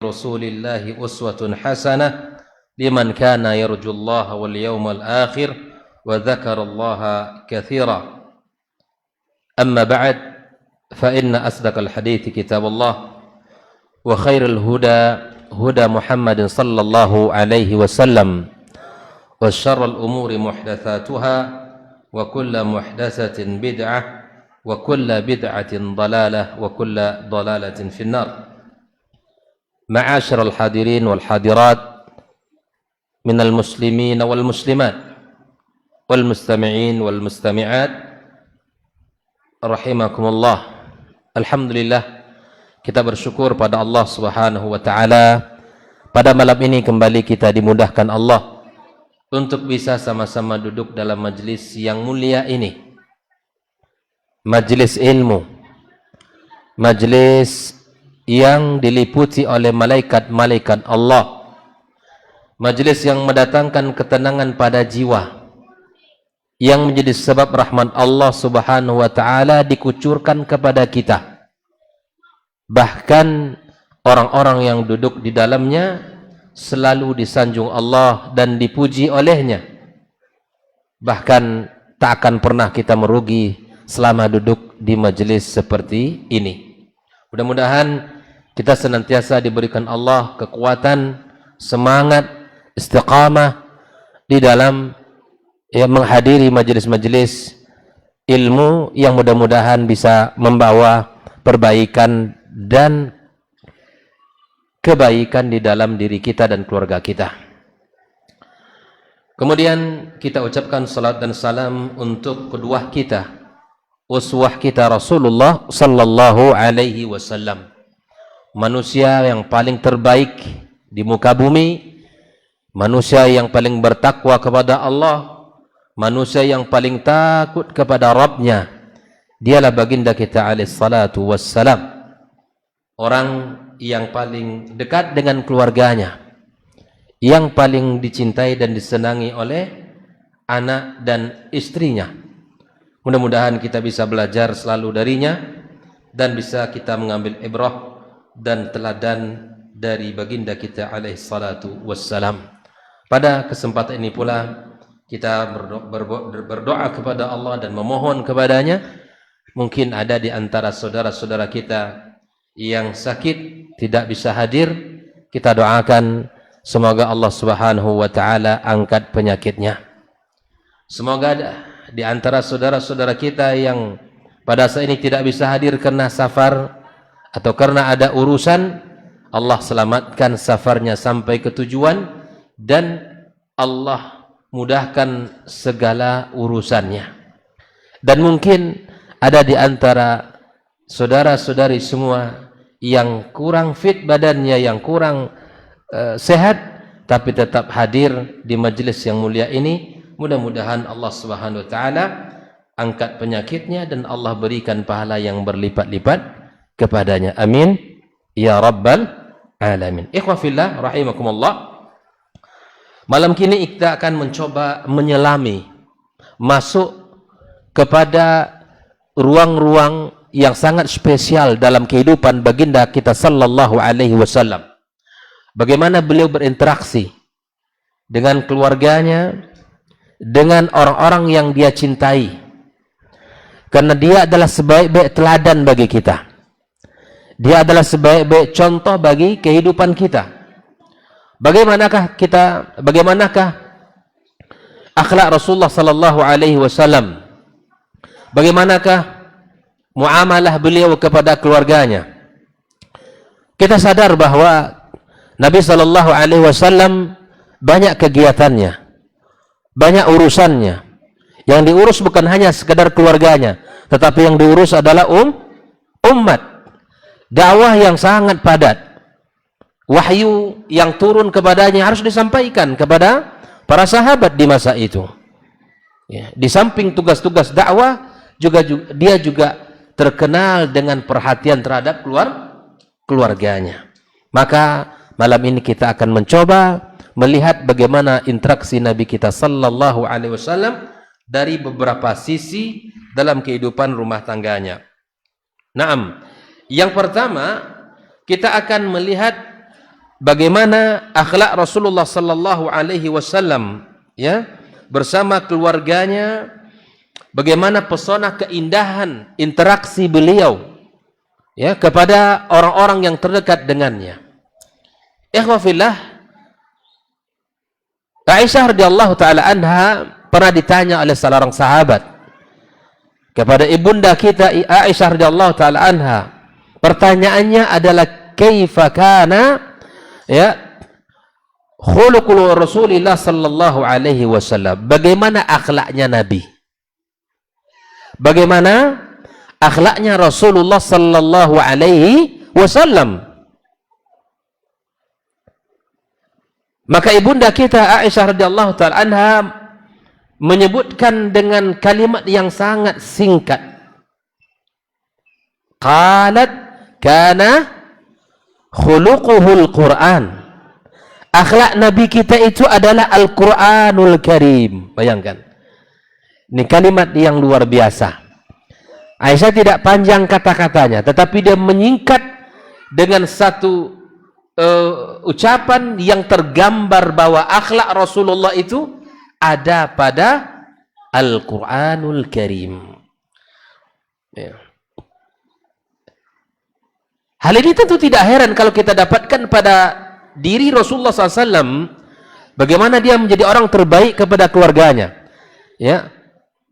رسول الله أسوة حسنة لمن كان يرجو الله واليوم الآخر وذكر الله كثيرا. أما بعد، فإن أصدق الحديث كتاب الله، وخير الهدى هدى محمد صلى الله عليه وسلم، وشر الأمور محدثاتها، وكل محدثة بدعة، وكل بدعة ضلالة، وكل ضلالة في النار. معاشر الحاضرين والحاضرات من المسلمين والمسلمات والمستمعين والمستمعات rahimakumullah. Alhamdulillah, kita bersyukur pada Allah Subhanahu wa taala, pada malam ini kembali kita dimudahkan Allah untuk bisa sama-sama duduk dalam majlis yang mulia ini, majlis ilmu, majlis yang diliputi oleh malaikat-malaikat Allah, majlis yang mendatangkan ketenangan pada jiwa, yang menjadi sebab rahmat Allah Subhanahu wa taala dikucurkan kepada kita. Bahkan orang-orang yang duduk di dalamnya selalu disanjung Allah dan dipuji olehnya. Bahkan tak akan pernah kita merugi selama duduk di majlis seperti ini. Mudah-mudahan kita senantiasa diberikan Allah kekuatan, semangat, istiqamah di dalam menghadiri majelis-majelis ilmu yang mudah-mudahan bisa membawa perbaikan dan kebaikan di dalam diri kita dan keluarga kita. Kemudian kita ucapkan salat dan salam untuk kedua kita, uswah kita Rasulullah sallallahu alaihi wasallam, manusia yang paling terbaik di muka bumi, manusia yang paling bertakwa kepada Allah, manusia yang paling takut kepada Rabbnya. Dialah baginda kita alaihi salatu wassalam, orang yang paling dekat dengan keluarganya, yang paling dicintai dan disenangi oleh anak dan istrinya. Mudah-mudahan kita bisa belajar selalu darinya dan bisa kita mengambil ibrah dan teladan dari baginda kita alaihi salatu wassalam. Pada kesempatan ini pula kita berdoa kepada Allah dan memohon kepadanya. Mungkin ada di antara saudara-saudara kita yang sakit tidak bisa hadir, kita doakan semoga Allah Subhanahu wa taala angkat penyakitnya. Semoga di antara saudara-saudara kita yang pada saat ini tidak bisa hadir karena safar atau karena ada urusan, Allah selamatkan safarnya sampai ke tujuan dan Allah mudahkan segala urusannya. Dan mungkin ada di antara saudara-saudari semua yang kurang fit badannya, yang kurang sehat, tapi tetap hadir di majelis yang mulia ini. Mudah-mudahan Allah Subhanahu wa taala angkat penyakitnya dan Allah berikan pahala yang berlipat-lipat kepadanya. Amin ya rabbal alamin. Ikhwah fillah rahimakumullah. Malam kini kita akan mencoba menyelami, masuk kepada ruang-ruang yang sangat spesial dalam kehidupan baginda kita sallallahu alaihi wasallam. Bagaimana beliau berinteraksi dengan keluarganya, dengan orang-orang yang dia cintai. Karena dia adalah sebaik-baik teladan bagi kita. Dia adalah sebaik-baik contoh bagi kehidupan kita. Bagaimanakah akhlak Rasulullah sallallahu alaihi wasallam? Bagaimanakah muamalah beliau kepada keluarganya? Kita sadar bahwa Nabi sallallahu alaihi wasallam banyak kegiatannya, banyak urusannya. Yang diurus bukan hanya sekedar keluarganya, tetapi yang diurus adalah umat. Dakwah yang sangat padat. Wahyu yang turun kepadanya harus disampaikan kepada para sahabat di masa itu. Ya, di samping tugas-tugas dakwah, dia juga terkenal dengan perhatian terhadap keluarganya. Maka malam ini kita akan mencoba melihat bagaimana interaksi Nabi kita sallallahu alaihi wasallam dari beberapa sisi dalam kehidupan rumah tangganya. Naam, yang pertama kita akan melihat bagaimana akhlak Rasulullah sallallahu alaihi wasallam ya bersama keluarganya, bagaimana pesona keindahan interaksi beliau ya kepada orang-orang yang terdekat dengannya. Ikhwah fillah, Aisyah radhiyallahu taala anha pernah ditanya oleh salah seorang sahabat kepada ibunda kita Aisyah radhiyallahu taala anha. Pertanyaannya adalah kaifa kana ya khuluqul Rasulillah sallallahu alaihi wasallam. Bagaimana akhlaknya Nabi? Bagaimana akhlaknya Rasulullah sallallahu alaihi wasallam? Maka ibunda kita Aisyah radhiyallahu taala anha menyebutkan dengan kalimat yang sangat singkat. Qalat kana khuluquhul Quran. Akhlak Nabi kita itu adalah Al-Quranul Karim. Bayangkan. Ini kalimat yang luar biasa. Aisyah tidak panjang kata-katanya, tetapi dia menyingkat dengan satu ucapan yang tergambar bahwa akhlak Rasulullah itu ada pada Al-Quranul Karim. Ya. Hal ini tentu tidak heran kalau kita dapatkan pada diri Rasulullah SAW, bagaimana dia menjadi orang terbaik kepada keluarganya. Ya,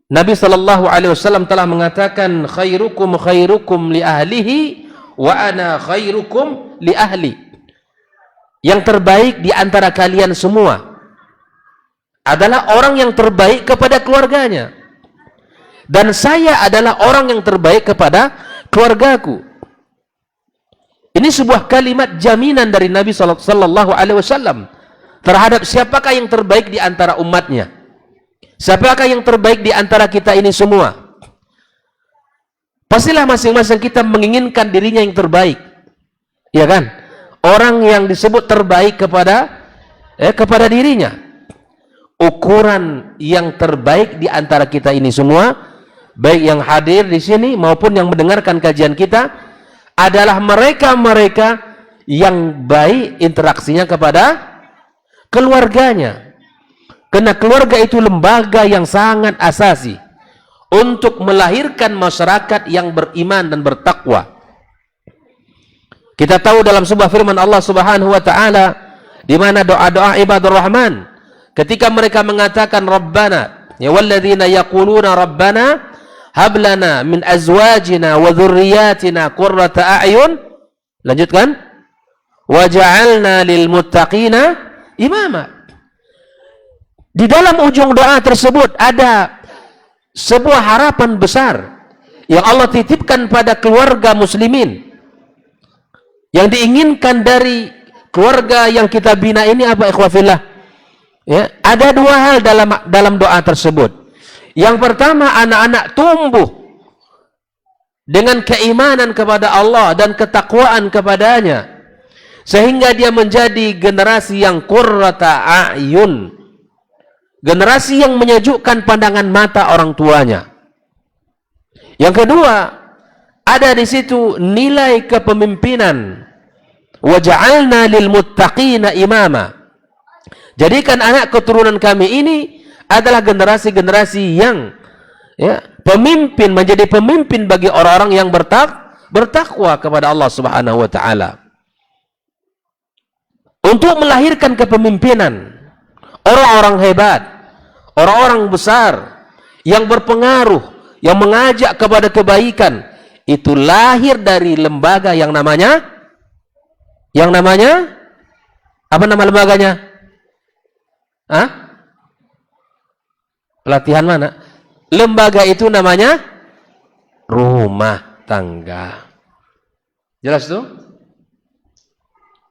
Nabi Sallallahu Alaihi Wasallam telah mengatakan, khairukum khairukum li ahlihi wa ana khairukum li ahli. Yang terbaik di antara kalian semua adalah orang yang terbaik kepada keluarganya, dan saya adalah orang yang terbaik kepada keluargaku. Ini sebuah kalimat jaminan dari Nabi Sallallahu Alaihi Wasallam terhadap siapakah yang terbaik di antara umatnya, siapakah yang terbaik di antara kita ini semua. Pastilah masing-masing kita menginginkan dirinya yang terbaik, ya kan? Orang yang disebut terbaik kepada dirinya. Ukuran yang terbaik di antara kita ini semua, baik yang hadir di sini maupun yang mendengarkan kajian kita, adalah mereka-mereka yang baik interaksinya kepada keluarganya. Karena keluarga itu lembaga yang sangat asasi untuk melahirkan masyarakat yang beriman dan bertakwa. Kita tahu dalam sebuah firman Allah Subhanahu wa taala, di mana doa-doa ibadur rahman ketika mereka mengatakan Rabbana, ya walladzina yaquluna Rabbana hablana min azwajina wa dzurriyyatina qurrata a'yun, lanjutkan, waja'alna lil muttaqina imama. Di dalam ujung doa tersebut ada sebuah harapan besar yang Allah titipkan pada keluarga muslimin. Yang diinginkan dari keluarga yang kita bina ini apa, ikhwafillah? Ya, ada dua hal dalam doa tersebut. Yang pertama, anak-anak tumbuh dengan keimanan kepada Allah dan ketakwaan kepadanya, sehingga dia menjadi generasi yang qurrata a'yun, generasi yang menyejukkan pandangan mata orang tuanya. Yang kedua, ada di situ nilai kepemimpinan. Waja'alna lil muttaqina imama. Jadikan anak keturunan kami ini adalah generasi-generasi yang ya, pemimpin, menjadi pemimpin bagi orang-orang yang bertakwa kepada Allah Subhanahu wa taala. Untuk melahirkan kepemimpinan, orang-orang hebat, orang-orang besar yang berpengaruh, yang mengajak kepada kebaikan, itu lahir dari lembaga yang namanya apa nama lembaganya? Pelatihan mana? Lembaga itu namanya rumah tangga. Jelas tuh?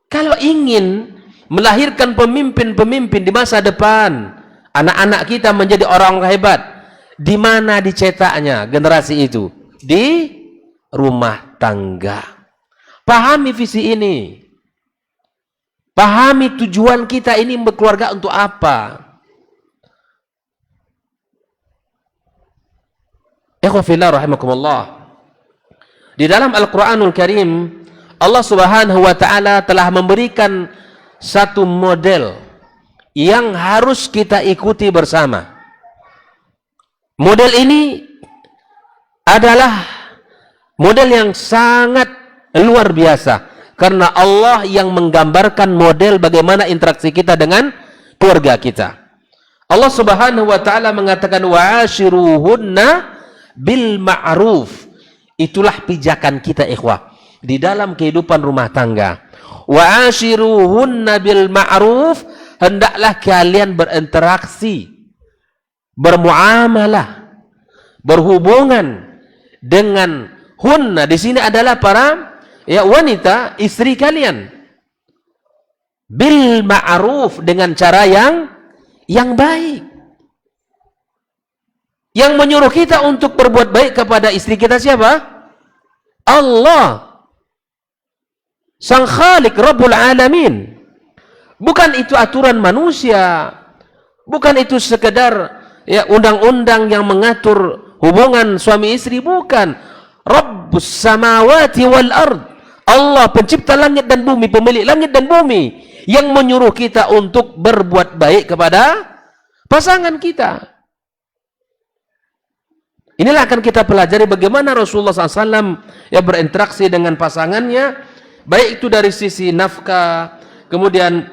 Kalau ingin melahirkan pemimpin-pemimpin di masa depan, anak-anak kita menjadi orang hebat, di mana dicetaknya generasi itu? Di rumah tangga. Pahami visi ini. Pahami tujuan kita ini berkeluarga untuk apa. Ikhwafillah rahimakumullah. Di dalam Al-Quranul Karim, Allah Subhanahu wa ta'ala telah memberikan satu model yang harus kita ikuti bersama. Model ini adalah model yang sangat luar biasa, karena Allah yang menggambarkan model bagaimana interaksi kita dengan keluarga kita. Allah Subhanahu wa taala mengatakan wa'ashiruhunna bil ma'ruf. Itulah pijakan kita ikhwah di dalam kehidupan rumah tangga. Wa'ashiruhunna bil ma'ruf, hendaklah kalian berinteraksi, bermuamalah, berhubungan dengan hunna di sini adalah para wanita, istri kalian. Bil ma'ruf, dengan cara yang baik. Yang menyuruh kita untuk berbuat baik kepada istri kita siapa? Allah, Sang Khalik Rabbul Alamin. Bukan itu aturan manusia, bukan itu sekedar undang-undang yang mengatur hubungan suami istri, bukan. Rabbus samawati wal ard, Allah pencipta langit dan bumi, pemilik langit dan bumi, yang menyuruh kita untuk berbuat baik kepada pasangan kita. Inilah akan kita pelajari bagaimana Rasulullah SAW berinteraksi dengan pasangannya, baik itu dari sisi nafkah, kemudian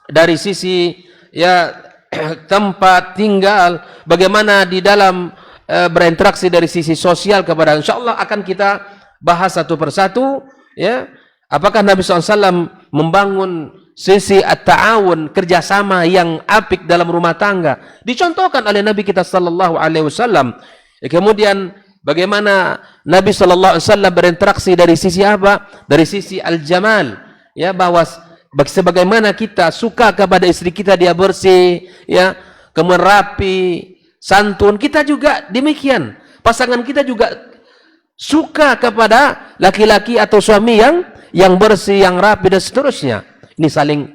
dari sisi tempat tinggal, bagaimana di dalam berinteraksi dari sisi sosial kepada. Insyaallah akan kita bahas satu persatu. Apakah Nabi SAW membangun sisi at-ta'awun, kerjasama yang apik dalam rumah tangga, dicontohkan oleh Nabi kita Sallallahu Alaihi Wasallam. Kemudian bagaimana Nabi Sallallahu Alaihi Wasallam berinteraksi dari sisi apa? Dari sisi al-jamal, bahwa sebagaimana kita suka kepada istri kita dia bersih, kemudian rapi, santun, kita juga demikian. Pasangan kita juga suka kepada laki-laki atau suami yang bersih, yang rapi dan seterusnya. Ini saling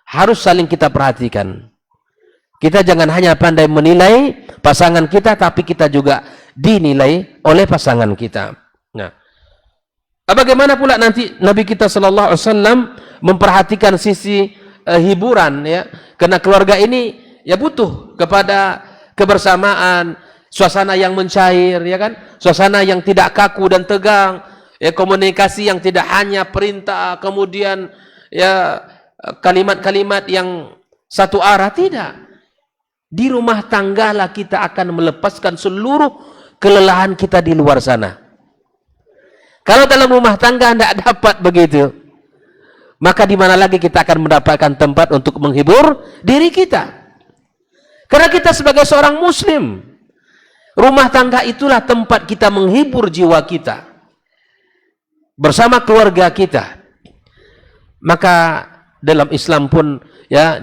harus saling kita perhatikan. Kita jangan hanya pandai menilai pasangan kita, tapi kita juga dinilai oleh pasangan kita. Nah, bagaimana pula nanti Nabi kita Sallallahu Alaihi Wasallam memperhatikan sisi hiburan, karena keluarga ini butuh kepada kebersamaan, suasana yang mencair, suasana yang tidak kaku dan tegang, komunikasi yang tidak hanya perintah, kemudian kalimat-kalimat yang satu arah, tidak. Di rumah tanggalah kita akan melepaskan seluruh kelelahan kita di luar sana. Kalau dalam rumah tangga tidak dapat begitu, maka di mana lagi kita akan mendapatkan tempat untuk menghibur diri kita? Karena kita sebagai seorang muslim, rumah tangga itulah tempat kita menghibur jiwa kita bersama keluarga kita. Maka dalam Islam pun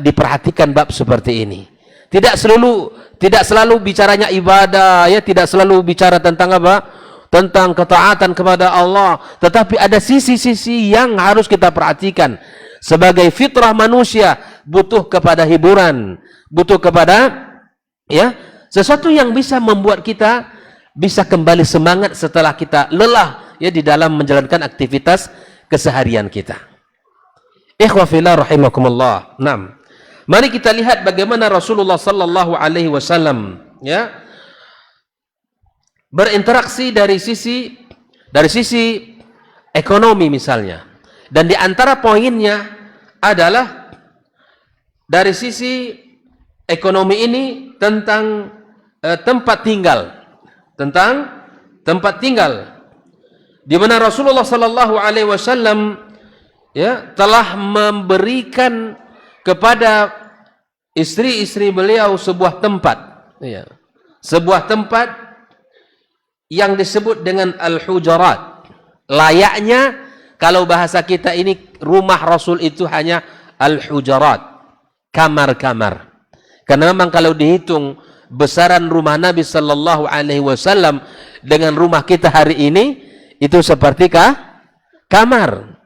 diperhatikan bab seperti ini. Tidak selalu bicaranya ibadah, tidak selalu bicara tentang apa? Tentang ketaatan kepada Allah, tetapi ada sisi-sisi yang harus kita perhatikan. Sebagai fitrah manusia butuh kepada hiburan, butuh kepada sesuatu yang bisa membuat kita bisa kembali semangat setelah kita lelah di dalam menjalankan aktivitas keseharian kita. Ikhwa fillah rahimakumullah. Naam. Mari kita lihat bagaimana Rasulullah Sallallahu Alaihi Wasallam berinteraksi dari sisi ekonomi misalnya, dan di antara poinnya adalah dari sisi ekonomi ini tentang tempat tinggal, di mana Rasulullah Sallallahu Alaihi Wasallam telah memberikan kepada istri-istri beliau sebuah tempat, yang disebut dengan al-hujarat. Layaknya kalau bahasa kita ini rumah Rasul itu hanya al-hujarat, kamar-kamar. Karena memang kalau dihitung besaran rumah Nabi Sallallahu Alaihi Wasallam dengan rumah kita hari ini, itu sepertikah kamar?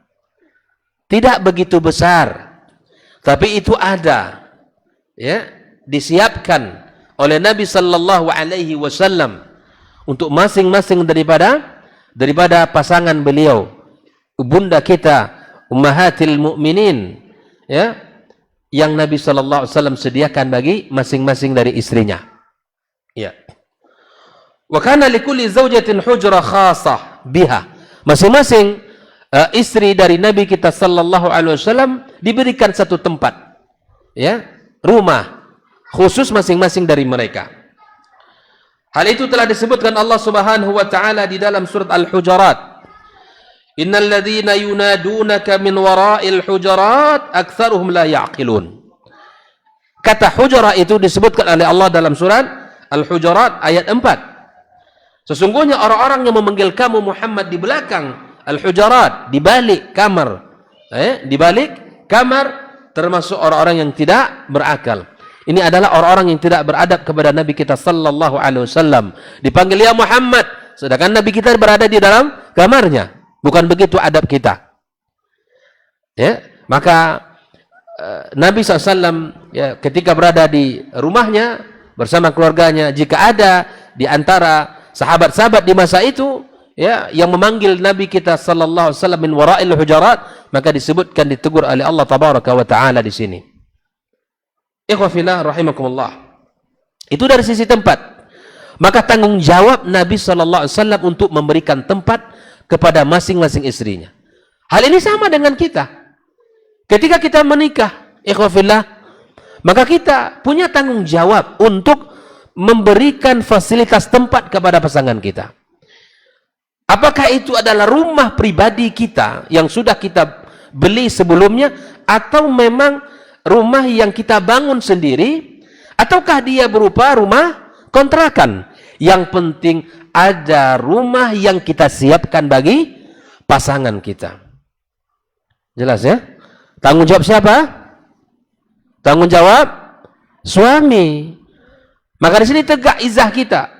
Tidak begitu besar. Tapi itu ada, disiapkan oleh Nabi Sallallahu Alaihi Wasallam untuk masing-masing daripada pasangan beliau, bunda kita, ummahatil mukminin, ya, yang Nabi sallallahu alaihi wasallam sediakan bagi masing-masing dari istrinya. Ya. Wa kana likulli zawjatin hujra khassah biha. Masing-masing istri dari Nabi kita sallallahu alaihi wasallam diberikan satu tempat, ya, rumah khusus masing-masing dari mereka. Hal itu telah disebutkan Allah Subhanahu wa taala di dalam surat Al-Hujurat. Innal ladzina yunadunaka min wara'il hujurat aktsaruhum la ya'qilun. Kata hujurat itu disebutkan oleh Allah dalam surat Al-Hujurat ayat 4. Sesungguhnya orang-orang yang memanggil kamu Muhammad di belakang Al-Hujurat, di balik kamar, di balik kamar, termasuk orang-orang yang tidak berakal. Ini adalah orang-orang yang tidak beradab kepada Nabi kita sallallahu alaihi wasallam. Dipanggil ya Muhammad, sedangkan Nabi kita berada di dalam kamarnya. Bukan begitu adab kita. Ya, maka Nabi SAW ya, ketika berada di rumahnya bersama keluarganya, jika ada di antara sahabat-sahabat di masa itu ya yang memanggil Nabi kita sallallahu alaihi wasallam min wara'il hujurat, maka disebutkan, ditegur oleh Allah tabaraka wa taala di sini. Ikhwafillah rahimakumullah. Itu dari sisi tempat. Maka tanggung jawab Nabi sallallahu alaihi wasallam untuk memberikan tempat kepada masing-masing istrinya. Hal ini sama dengan kita. Ketika kita menikah, ikhwafillah, maka kita punya tanggung jawab untuk memberikan fasilitas tempat kepada pasangan kita. Apakah itu adalah rumah pribadi kita yang sudah kita beli sebelumnya, atau memang rumah yang kita bangun sendiri, ataukah dia berupa rumah kontrakan? Yang penting ada rumah yang kita siapkan bagi pasangan kita. Jelas ya? Tanggung jawab siapa? Tanggung jawab suami. Maka di sini tegak izah kita.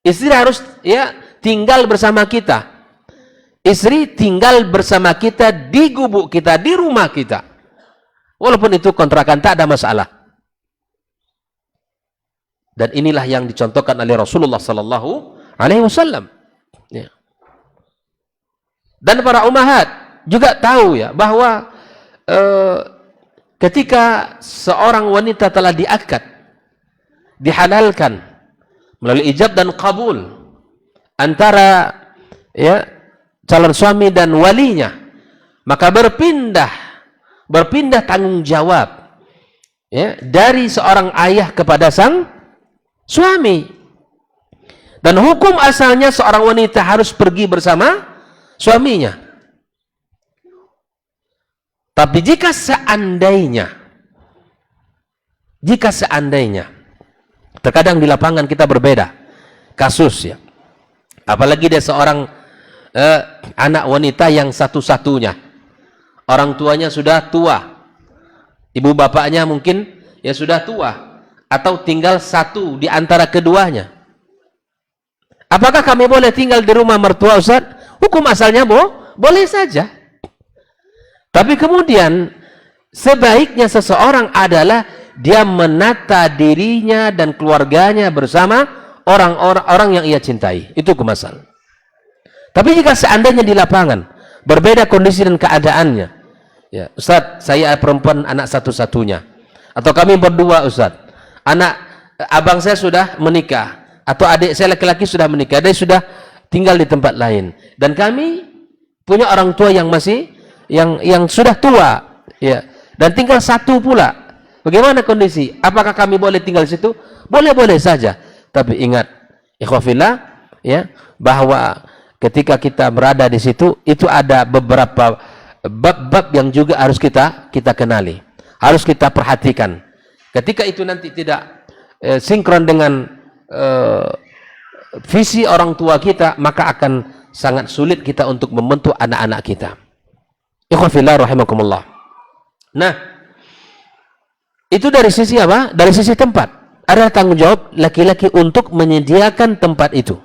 Istri harus ya tinggal bersama kita. Istri tinggal bersama kita di gubuk kita, di rumah kita. Walaupun itu kontrakan, tak ada masalah. Dan inilah yang dicontohkan oleh Rasulullah sallallahu alaihi wasallam. Ya. Dan para ummahat juga tahu ya bahwa ketika seorang wanita telah diakad, dihalalkan melalui ijab dan qabul antara ya calon suami dan walinya, maka berpindah tanggung jawab ya dari seorang ayah kepada sang suami. Dan hukum asalnya seorang wanita harus pergi bersama suaminya. Tapi jika seandainya terkadang di lapangan kita berbeda kasus ya, apalagi dia seorang anak wanita yang satu-satunya, orang tuanya sudah tua, ibu bapaknya mungkin ya sudah tua, atau tinggal satu di antara keduanya. Apakah kami boleh tinggal di rumah mertua, Ustaz? Hukum asalnya boleh saja. Tapi kemudian sebaiknya seseorang adalah dia menata dirinya dan keluarganya bersama orang-orang yang ia cintai. Itu hukum asal. Tapi jika seandainya di lapangan berbeda kondisi dan keadaannya, ya, Ustaz, saya perempuan anak satu-satunya, atau kami berdua, Ustaz, abang saya sudah menikah, atau adik saya laki-laki sudah menikah, dia sudah tinggal di tempat lain, dan kami punya orang tua yang masih yang sudah tua ya, dan tinggal satu pula. Bagaimana kondisi? Apakah kami boleh tinggal di situ? Boleh-boleh saja. Tapi ingat, ikhwafillah ya, bahwa ketika kita berada di situ, itu ada beberapa bab-bab yang juga harus kita kenali, harus kita perhatikan. Ketika itu nanti tidak sinkron dengan visi orang tua kita, maka akan sangat sulit kita untuk membentuk anak-anak kita. Ikhwafillah rahimakumullah. Nah, itu dari sisi apa? Dari sisi tempat. Ada tanggung jawab laki-laki untuk menyediakan tempat itu.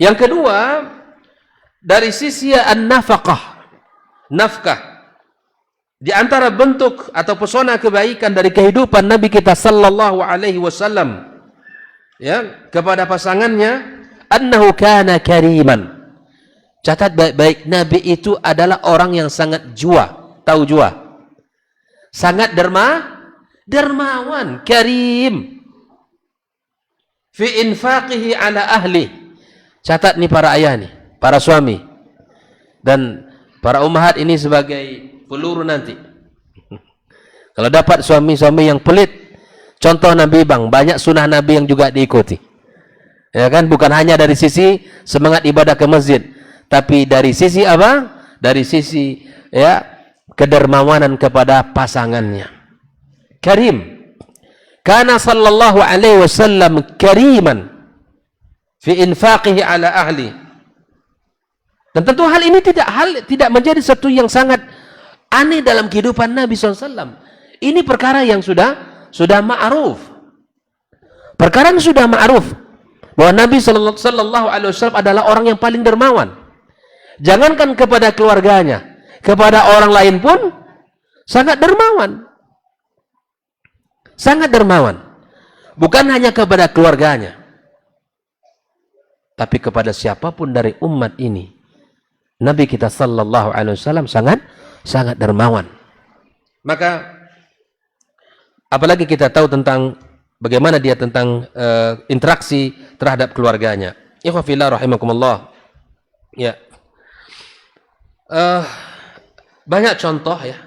Yang kedua, dari sisi an-nafaqah, nafkah. Di antara bentuk atau pesona kebaikan dari kehidupan Nabi kita sallallahu alaihi wasallam ya kepada pasangannya, annahu kana kariman. Catat baik-baik, Nabi itu adalah orang yang sangat jua, tahu jua. sangat dermawan, karim fi infaqihi ala ahli. Catat nih para ayah nih, para suami dan para ummahat, ini sebagai peluru nanti. Kalau dapat suami-suami yang pelit, contoh Nabi bang, banyak sunnah Nabi yang juga diikuti. Ya kan, bukan hanya dari sisi semangat ibadah ke masjid, tapi dari sisi apa? Dari sisi ya kedermawanan kepada pasangannya. Karim. Kana sallallahu alaihi wasallam kariman fi infaqihi ala ahli. Dan tentu hal ini tidak menjadi sesuatu yang sangat aneh dalam kehidupan Nabi SAW. Ini perkara yang sudah ma'ruf. Perkara yang sudah ma'ruf bahwa Nabi sallallahu alaihi wasallam adalah orang yang paling dermawan. Jangankan kepada keluarganya, kepada orang lain pun sangat dermawan. Sangat dermawan. Bukan hanya kepada keluarganya, tapi kepada siapapun dari umat ini. Nabi kita sallallahu alaihi wasallam sangat dermawan. Maka apalagi kita tahu tentang bagaimana dia tentang interaksi terhadap keluarganya. Ikhwah fillah rahimakumullah. Ya. Banyak contoh ya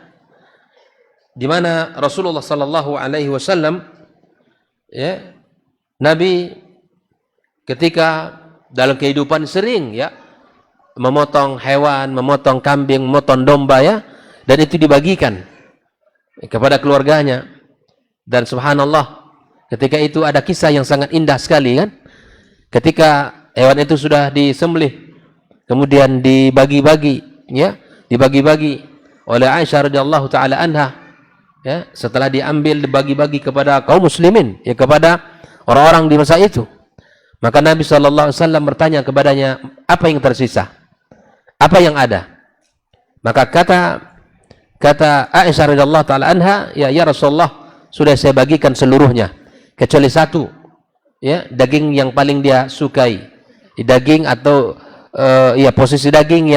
di mana Rasulullah sallallahu alaihi wasallam ya, Nabi ketika dalam kehidupan sering ya memotong hewan, memotong kambing, memotong domba ya, dan itu dibagikan kepada keluarganya. Dan subhanallah, ketika itu ada kisah yang sangat indah sekali kan. Ketika hewan itu sudah disembelih, kemudian dibagi-bagi ya, dibagi-bagi oleh Aisyah radhiyallahu taala anha ya, setelah diambil dibagi-bagi kepada kaum muslimin ya, kepada orang-orang di masa itu. Maka Nabi sallallahu alaihi wasallam bertanya kepadanya, apa yang tersisa? Apa yang ada? Maka kata Aisyah radhiyallahu taala anha, ya Rasulullah, sudah saya bagikan seluruhnya kecuali satu ya, daging yang paling dia sukai, daging atau ya posisi daging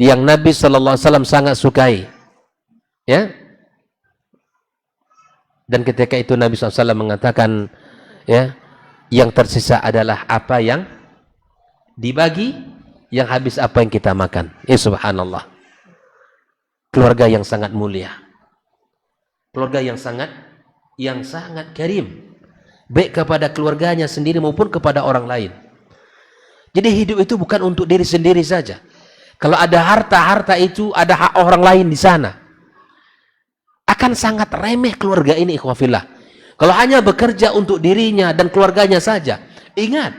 yang Nabi sallallahu alaihi wasallam sangat sukai ya. Dan ketika itu Nabi sallallahu alaihi wasallam mengatakan ya, yang tersisa adalah apa yang dibagi, yang habis apa yang kita makan. Ya subhanallah. Keluarga yang sangat mulia. Keluarga yang sangat karim. Baik kepada keluarganya sendiri maupun kepada orang lain. Jadi hidup itu bukan untuk diri sendiri saja. Kalau ada harta itu ada hak orang lain di sana. Akan sangat remeh keluarga ini, ikhwah fillah. Kalau hanya bekerja untuk dirinya dan keluarganya saja. Ingat,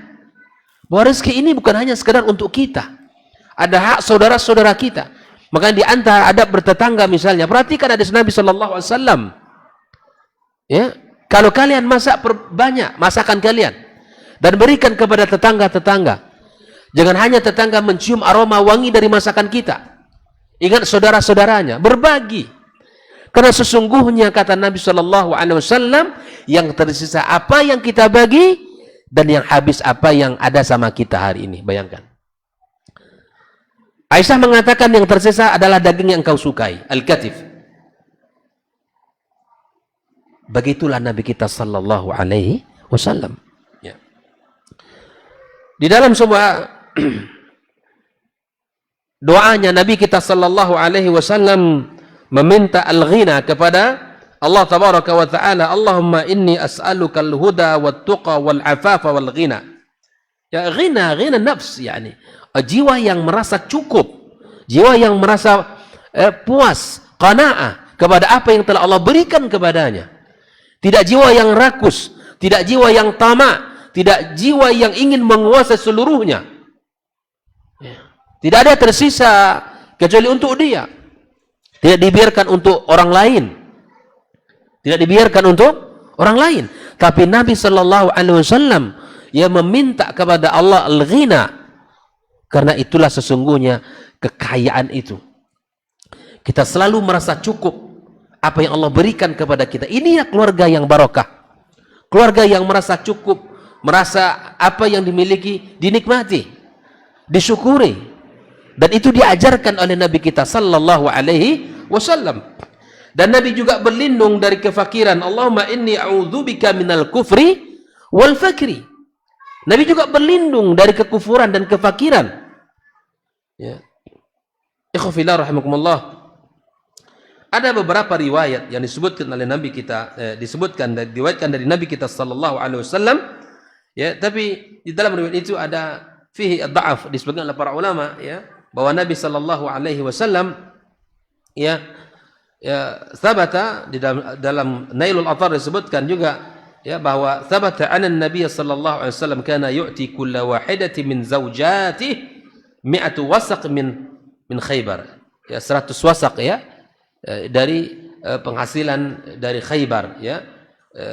bahwa rezeki ini bukan hanya sekedar untuk kita. Ada hak saudara-saudara kita. Maka di antara adab bertetangga misalnya, perhatikan hadis Nabi sallallahu alaihi wasallam. Ya, kalau kalian masak banyak masakan kalian dan berikan kepada tetangga-tetangga. Jangan hanya tetangga mencium aroma wangi dari masakan kita. Ingat saudara-saudaranya, berbagi. Karena sesungguhnya kata Nabi sallallahu alaihi wasallam, yang tersisa apa yang kita bagi, dan yang habis apa yang ada sama kita hari ini. Bayangkan. Aisyah mengatakan yang tersisa adalah daging yang kau sukai, al-katif. Begitulah Nabi kita sallallahu alaihi wasallam. Ya. Di dalam semua doanya Nabi kita sallallahu alaihi wasallam meminta al-ghina kepada Allah tabaraka wa ta'ala. Allahumma inni as'aluka al-huda wat-tuqa wal-afafa wal-ghina. Ya, ghina nafs, yani jiwa yang merasa cukup, jiwa yang merasa puas, qanaah kepada apa yang telah Allah berikan kepadanya. Tidak jiwa yang rakus, tidak jiwa yang tamak, tidak jiwa yang ingin menguasai seluruhnya. Tidak ada tersisa kecuali untuk dia. Tidak dibiarkan untuk orang lain. Tidak dibiarkan untuk orang lain. Tapi Nabi sallallahu alaihi wasallam yang meminta kepada Allah al-ghina, karena itulah sesungguhnya kekayaan itu. Kita selalu merasa cukup apa yang Allah berikan kepada kita. Ini ya keluarga yang barokah. Keluarga yang merasa cukup, merasa apa yang dimiliki dinikmati, disyukuri. Dan itu diajarkan oleh Nabi kita sallallahu alaihi wasallam. Dan Nabi juga berlindung dari kefakiran. Allahumma inni a'udzubika minal kufri wal fakri. Nabi juga berlindung dari kekufuran dan kefakiran. Ya. Ikhwafillah rahimakumullah. Ada beberapa riwayat yang disebutkan oleh Nabi kita, diriwayatkan dari Nabi kita sallallahu alaihi wasallam. Ya, tapi di dalam riwayat itu ada fihi ad-dha'af, disebutkan oleh para ulama, ya, bahwa Nabi sallallahu alaihi wasallam sabata di dalam Nailul Athar disebutkan juga, ya, bahwa sabata anna Nabi sallallahu alaihi wasallam kana yu'ti kulla wahidatin min zawjatihi 100 wasaq min Khaybar. Ya, 100 wasaq, ya, dari penghasilan dari Khaybar, ya,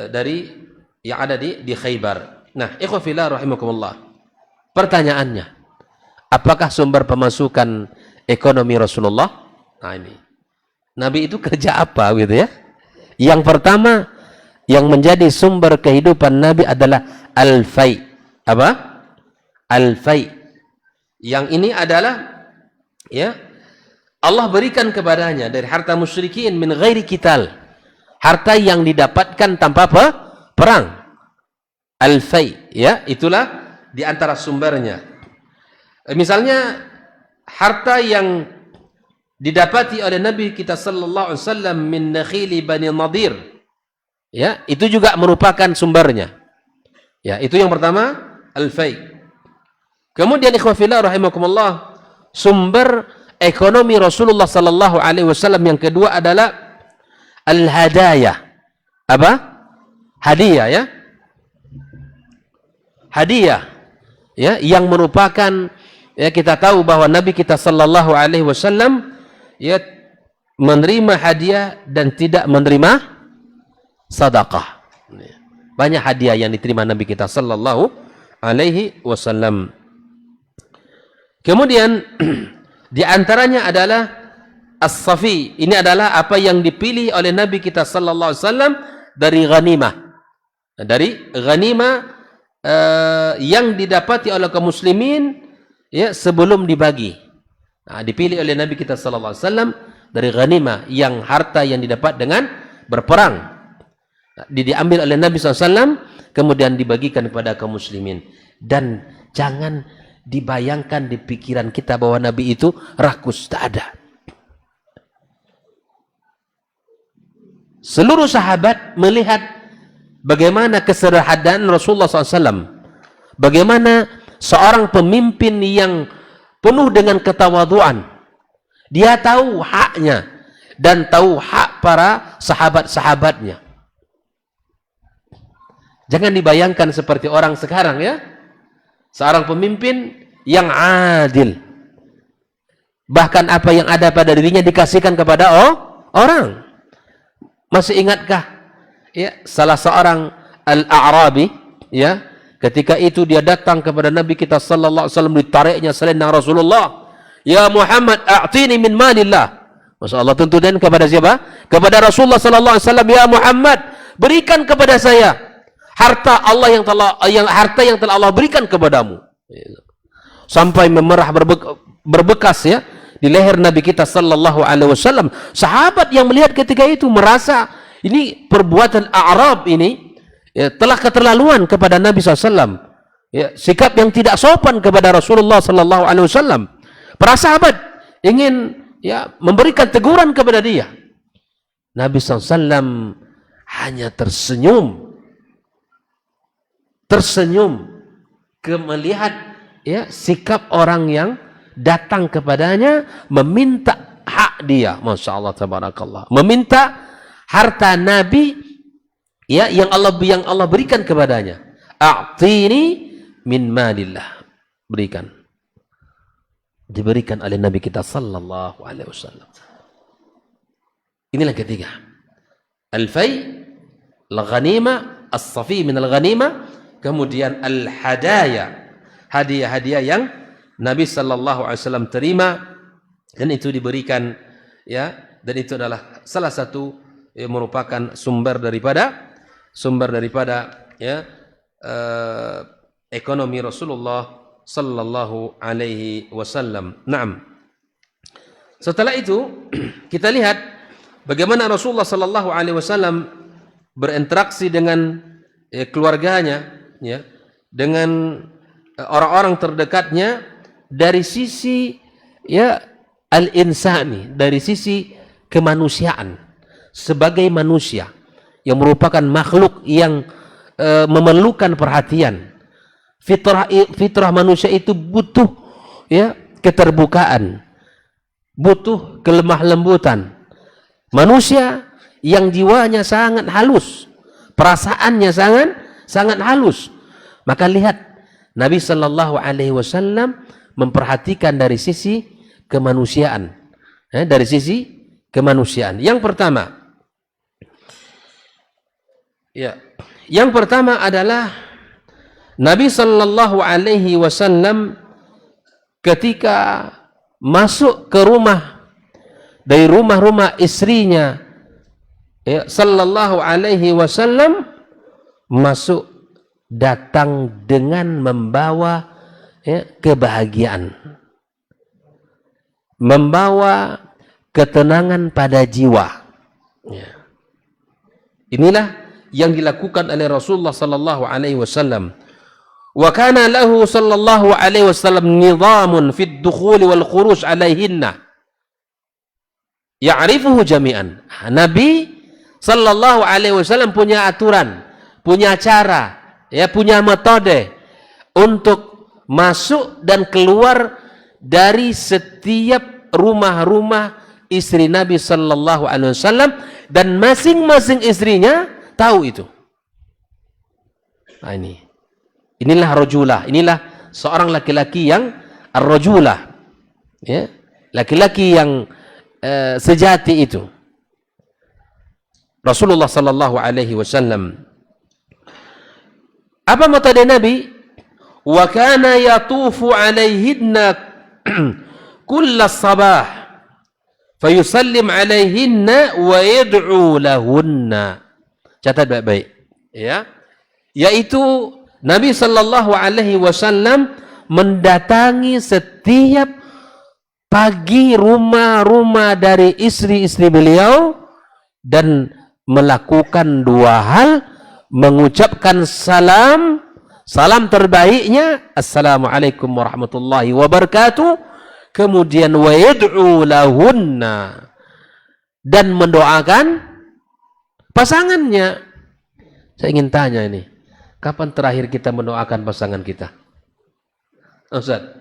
dari yang ada di Khaybar. Nah, ikhwafillah rahimakumullah. Pertanyaannya, apakah sumber pemasukan ekonomi Rasulullah? Nah, ini. Nabi itu kerja apa gitu, ya? Yang pertama yang menjadi sumber kehidupan Nabi adalah al-fai. Apa? Al-fai. Yang ini adalah, ya, Allah berikan kepadanya dari harta musyrikin min ghairi qital. Harta yang didapatkan tanpa perang. Al-fai, ya, itulah di antara sumbernya. Misalnya harta yang didapati oleh Nabi kita sallallahu alaihi wasallam min nakhili Bani Nadir, ya, itu juga merupakan sumbernya. Ya, itu yang pertama, al-fai. Kemudian ikhwafillah rahimakumullah, sumber ekonomi Rasulullah sallallahu alaihi wasallam yang kedua adalah al-hadayah. Apa? Hadiah, ya. Hadiah, ya, yang merupakan, ya, kita tahu bahwa Nabi kita sallallahu alaihi wasallam, ya, menerima hadiah dan tidak menerima sedekah. Banyak hadiah yang diterima Nabi kita sallallahu alaihi wasallam. Kemudian di antaranya adalah as-safi. Ini adalah apa yang dipilih oleh Nabi kita sallallahu alaihi wasallam dari ghanimah. Dari ghanimah yang didapati oleh kaum muslimin, ya, sebelum dibagi. Nah, dipilih oleh Nabi kita sallallahu alaihi wasallam dari ghanimah, yang harta yang didapat dengan berperang. Nah, diambil oleh Nabi SAW, kemudian dibagikan kepada kaum muslimin. Dan jangan dibayangkan di pikiran kita bahwa Nabi itu rakus, tak ada. Seluruh sahabat melihat bagaimana kesederhanaan Rasulullah SAW, bagaimana seorang pemimpin yang penuh dengan ketawaduan. Dia tahu haknya dan tahu hak para sahabat-sahabatnya. Jangan dibayangkan seperti orang sekarang, ya. Seorang pemimpin yang adil. Bahkan apa yang ada pada dirinya dikasihkan kepada orang. Masih ingatkah, ya, salah seorang al-A'rabi, ya, ketika itu dia datang kepada Nabi kita sallallahu alaihi wasallam, ditariknya selendang Rasulullah. Ya Muhammad, a'tini min malillah. Masyaallah, tuntutan kepada siapa? Kepada Rasulullah sallallahu alaihi wasallam. Ya Muhammad, berikan kepada saya harta Allah harta yang telah Allah berikan kepadamu. Sampai memerah berbekas, ya, di leher Nabi kita sallallahu alaihi wasallam. Sahabat yang melihat ketika itu merasa ini perbuatan A'rab ini, ya, telah keterlaluan kepada Nabi SAW, ya, sikap yang tidak sopan kepada Rasulullah sallallahu alaihi wasallam. Para sahabat ingin, ya, memberikan teguran kepada dia. Nabi SAW hanya tersenyum melihat, ya, sikap orang yang datang kepadanya meminta hak dia. Masya Allah, tabarakallah, meminta harta Nabi, ya, yang Allah berikan kepadanya. A'tini min malillah, berikan. Diberikan oleh Nabi kita sallallahu alaihi wasallam. Inilah ketiga. Al-fai, al-ghanimah, as-safi min al-ghanimah, kemudian al-hadaya, hadiah-hadiah yang Nabi sallallahu alaihi wasallam terima dan itu diberikan, ya, dan itu adalah salah satu, ya, merupakan sumber daripada ya, ekonomi Rasulullah sallallahu alaihi wasallam. Naam. Setelah itu kita lihat bagaimana Rasulullah sallallahu alaihi wasallam berinteraksi dengan keluarganya, ya, dengan orang-orang terdekatnya dari sisi ya al-insani, dari sisi kemanusiaan sebagai manusia yang merupakan makhluk yang memerlukan perhatian. Fitrah manusia itu butuh ya keterbukaan, butuh kelemah lembutan. Manusia yang jiwanya sangat halus, perasaannya sangat halus. Maka lihat Nabi sallallahu alaihi wasallam memperhatikan dari sisi kemanusiaan. Dari sisi kemanusiaan. Yang pertama adalah Nabi sallallahu alaihi wasallam ketika masuk ke rumah dari rumah-rumah istrinya, ya, sallallahu alaihi wasallam masuk datang dengan membawa ya, kebahagiaan, membawa ketenangan pada jiwa. Ya. Inilah yang dilakukan oleh Rasulullah sallallahu alaihi wasallam. Wa kana lahu sallallahu alaihi wasallam nizamun fid dukhul wal khuruj alaihinna ya'rifuhu jami'an. Nabi sallallahu alaihi wasallam punya aturan, punya cara, ya, punya metode untuk masuk dan keluar dari setiap rumah-rumah istri Nabi sallallahu alaihi wasallam, dan masing-masing istrinya tahu itu. Nah, inilah rajulah, inilah seorang laki-laki yang ar-rajulah, ya, laki-laki yang sejati itu. Rasulullah sallallahu alaihi wasallam, apa metode Nabi? Wa kana yatufu alaihinna kulla sabah fayusallim alaihinna wa yad'u lahunna. Catat baik-baik, ya. Yaitu Nabi sallallahu alaihi wasallam mendatangi setiap pagi rumah-rumah dari istri-istri beliau dan melakukan dua hal: mengucapkan salam terbaiknya, assalamualaikum warahmatullahi wabarakatuh, kemudian wa yad'u lahunna, dan mendoakan pasangannya. Saya ingin tanya ini, kapan terakhir kita mendoakan pasangan kita? Ustaz?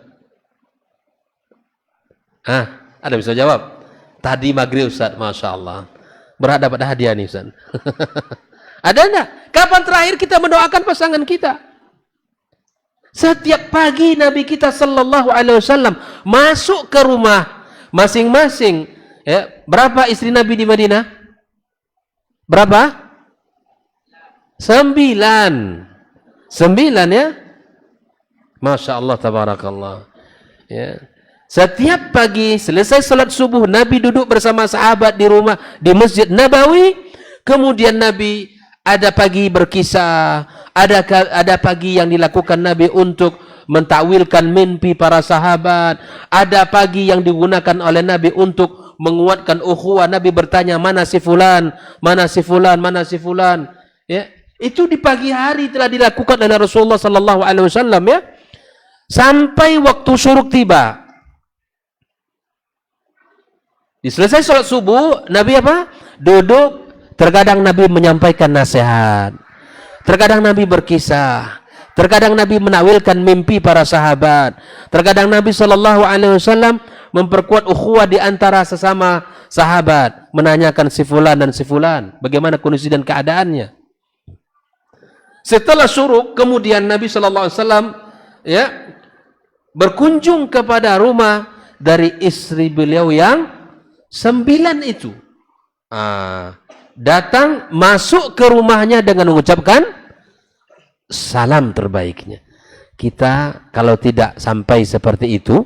Ada bisa jawab? Tadi maghrib Ustaz, Masya Allah. Berhak dapat hadiah nih Ustaz. Ada enggak? Kapan terakhir kita mendoakan pasangan kita? Setiap pagi Nabi kita sallallahu alaihi wasallam masuk ke rumah masing-masing. Ya, berapa istri Nabi di Madinah? Berapa? 9 ya. Masya Allah, tabarakallah. Ya. Setiap pagi selesai salat subuh, Nabi duduk bersama sahabat di rumah di Masjid Nabawi. Kemudian Nabi ada pagi berkisah, ada pagi yang dilakukan Nabi untuk mentakwilkan mimpi para sahabat, ada pagi yang digunakan oleh Nabi untuk menguatkan ukhuwah. Nabi bertanya, mana si fulan, mana si fulan, mana si fulan. Ya, itu di pagi hari telah dilakukan oleh Rasulullah sallallahu alaihi wasallam, ya. Sampai waktu syuruk tiba. Selesai sholat subuh, Nabi apa? Duduk. Terkadang Nabi menyampaikan nasihat, terkadang Nabi berkisah, terkadang Nabi menakwilkan mimpi para sahabat, terkadang Nabi sallallahu alaihi wasallam memperkuat ukhuwah di antara sesama sahabat, menanyakan si fulan dan si fulan bagaimana kondisi dan keadaannya. Setelah syuruk, kemudian Nabi sallallahu alaihi wasallam ya berkunjung kepada rumah dari istri beliau yang 9 itu. Datang masuk ke rumahnya dengan mengucapkan salam terbaiknya. Kita kalau tidak sampai seperti itu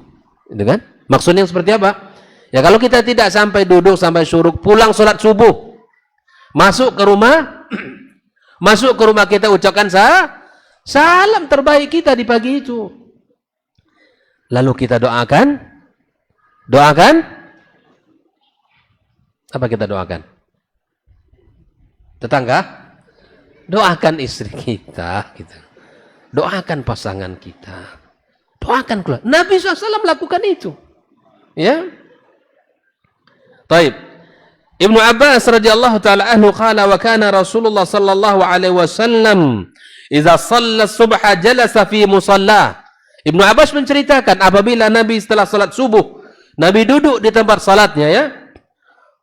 kan? Maksudnya seperti apa? Ya, kalau kita tidak sampai duduk sampai syuruk, pulang sholat subuh, masuk ke rumah kita ucapkan salam terbaik kita di pagi itu. Lalu kita doakan Apa kita doakan? Tetangga? Doakan istri kita, gitu. Doakan pasangan kita. Doakan keluarga. Nabi SAW melakukan itu. Ya. Taib. Ibnu Abbas radhiyallahu taala anhu qala wa kana Rasulullah sallallahu alaihi wasallam idza shalla subha jalasa fi musalla. Ibnu Abbas menceritakan apabila Nabi setelah salat subuh, Nabi duduk di tempat salatnya ya.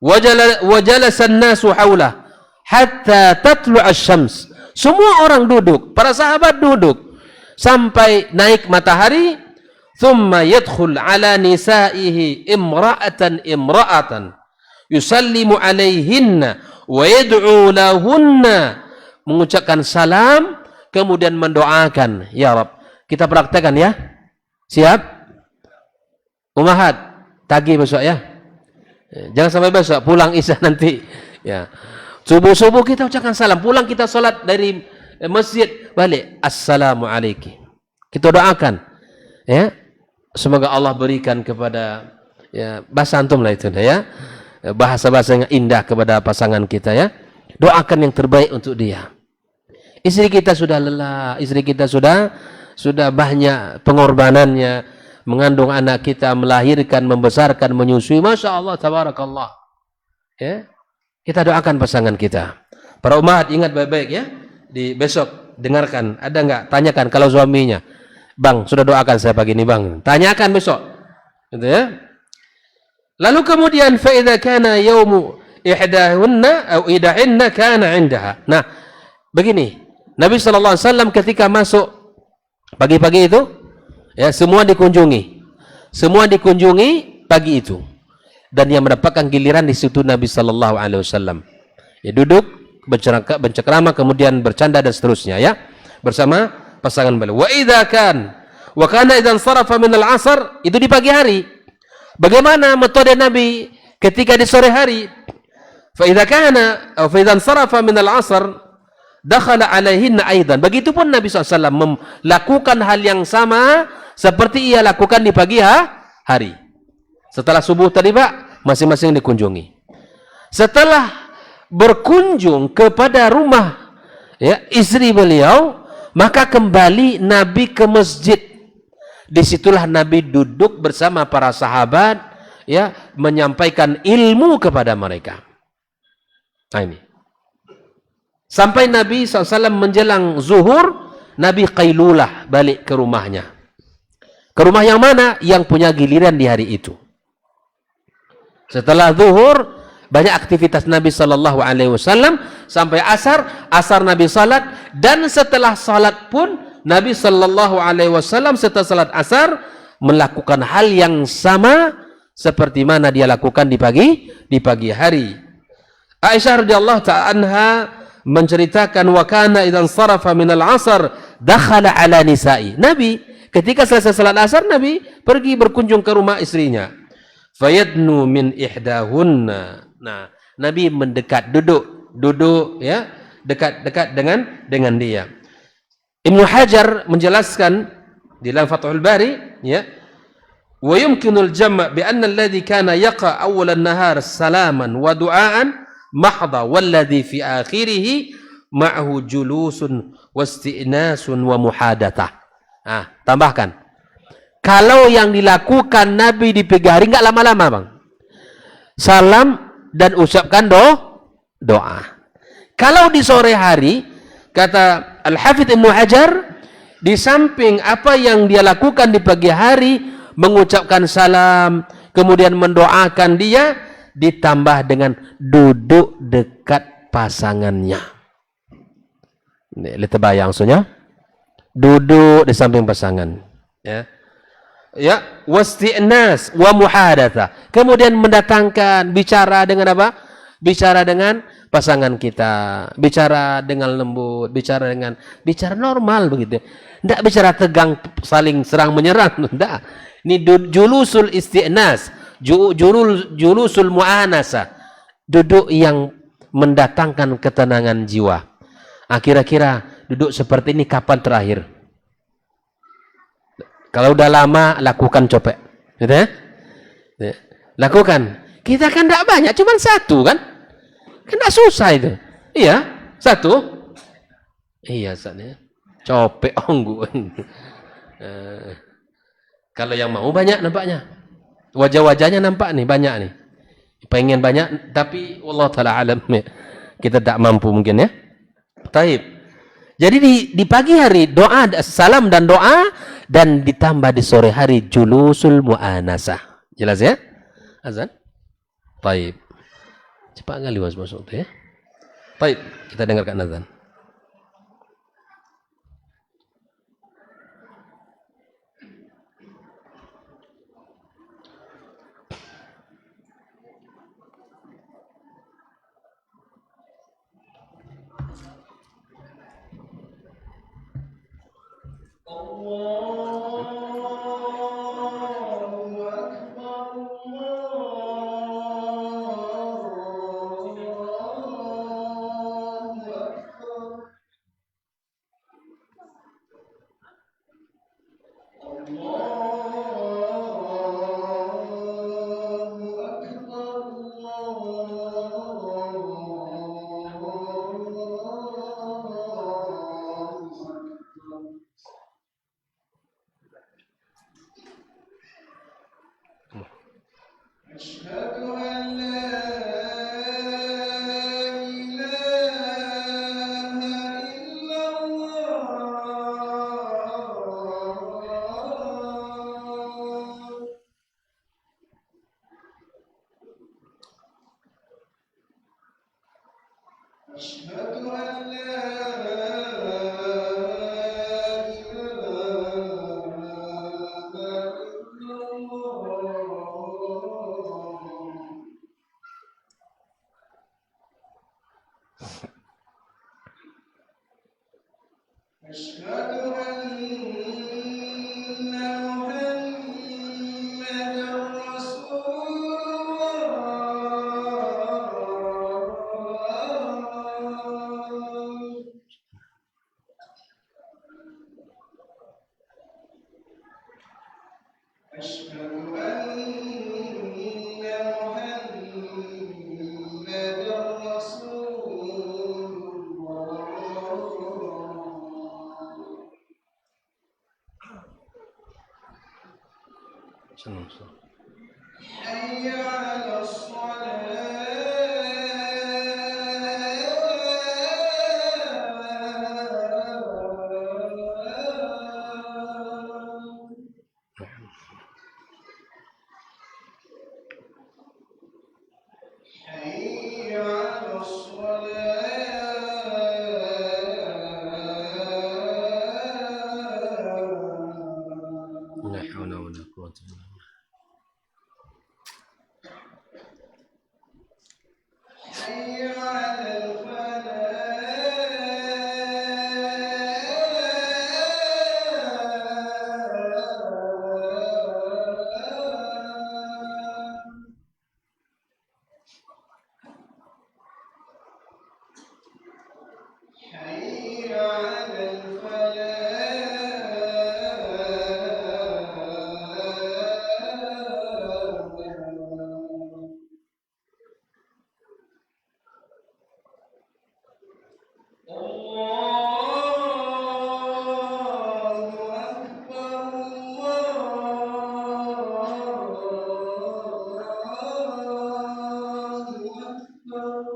Wa jalasa an-nasu haula hatta tatlu' asy-syams. Semua orang duduk, para sahabat duduk sampai naik matahari. Thumma yadkhul ala nisaihi imra'atan yusallimu alaihinna wa yad'u lahunna, mengucapkan salam kemudian mendoakan. Ya Rabb, kita praktekkan ya. Siap? Umahat, tagih besok ya. Jangan sampai besok pulang isya nanti ya. Subuh-subuh kita ucapkan salam, pulang kita salat dari masjid balik, assalamualaikum. Kita doakan ya. Semoga Allah berikan kepada ya, bahasa antum lah itu ya. Bahasa-bahasa yang indah kepada pasangan kita ya. Doakan yang terbaik untuk dia. Istri kita sudah lelah, istri kita sudah banyak pengorbanannya, mengandung anak kita, melahirkan, membesarkan, menyusui. Masya Allah, tabarakallah. Ya. Kita doakan pasangan kita. Para umat ingat baik-baik ya. Di besok dengarkan, ada enggak? Tanyakan kalau suaminya. Bang, sudah doakan saya pagi ini bang. Tanyakan besok. Gitu ya. Lalu kemudian fa idza kana yaumu ihdahunna aw idahinna kana indaha. Nah, begini. Nabi sallallahu alaihi wasallam ketika masuk pagi-pagi itu ya semua dikunjungi. Semua dikunjungi pagi itu. Dan yang mendapatkan giliran di situ Nabi sallallahu alaihi wasallam. Ya duduk bercengkrama kemudian bercanda dan seterusnya ya bersama pasangan beliau. Wa idza kana idzan sarafa min al-'asr, itu di pagi hari. Bagaimana metode Nabi ketika di sore hari? Fa idza kana atau fa idzan sarafa min al-'asr dakhala 'alaihinna aidan. Begitupun Nabi SAW melakukan hal yang sama seperti ia lakukan di pagi hari. Setelah subuh tadi Pak, masing-masing dikunjungi. Setelah berkunjung kepada rumah ya istri beliau, maka kembali Nabi ke masjid. Disitulah Nabi duduk bersama para sahabat ya menyampaikan ilmu kepada mereka. Nah ini. Sampai Nabi SAW menjelang zuhur, Nabi qailulah balik ke rumahnya. Ke rumah yang mana? Yang punya giliran di hari itu. Setelah zuhur, banyak aktivitas Nabi SAW sampai asar Nabi salat, dan setelah salat pun Nabi SAW setelah salat asar melakukan hal yang sama seperti mana dia lakukan di pagi hari. Aisyah radhiyallahu ta'ala anha menceritakan wa kana idzan sarafa min al-'asr dakhala ala nisa'i. Nabi ketika selesai salat asar Nabi pergi berkunjung ke rumah istrinya. Fayadnu min ihdahunna. Nah, Nabi mendekat, duduk ya, dekat dengan dia. Ibnu Hajar menjelaskan di dalam Fathul Bari ya, wa yumkinul jam' bi anna alladhi kana yaqa awwal an-nahar salaman wa du'aan mahdha walladhi fi akhirih ma'hu julusun wasti'nasun wa muhadatsah. Ah, tambahkan. Kalau yang dilakukan Nabi di pagi hari enggak lama-lama, Bang. Salam dan ucapkan doa. Kalau di sore hari, kata Al-Hafidz Ibnu Hajar, di samping apa yang dia lakukan di pagi hari, mengucapkan salam, kemudian mendoakan dia, ditambah dengan duduk dekat pasangannya. Ini lihat bayang maksudnya. Duduk di samping pasangan. Ya. Ya, wasti'nas wa muhadatsa. Kemudian mendatangkan bicara dengan apa? Bicara dengan pasangan kita, bicara dengan lembut, bicara normal begitu. Tidak bicara tegang saling serang menyerang, tidak. Ini julusul isti'nas, julusul mu'anasa. Duduk yang mendatangkan ketenangan jiwa. Kira-kira duduk seperti ini kapan terakhir? Kalau udah lama, lakukan copek. Gitu ya? Lakukan. Kita kan tidak banyak, cuma satu kan? Kan tidak susah itu. Iya, satu. Iya, saatnya. Copek onggu. Kalau yang mau banyak nampaknya. Wajah-wajahnya nampak nih, banyak nih. Pengen banyak, tapi Allah Ta'ala alam. Kita tak mampu mungkin ya. Taib. Jadi di pagi hari doa, salam dan doa, dan ditambah di sore hari julusul mu'anasah. Jelas ya? Azan? Taib. Cepat kali was masuk tu ya. Taib. Kita dengarkan azan.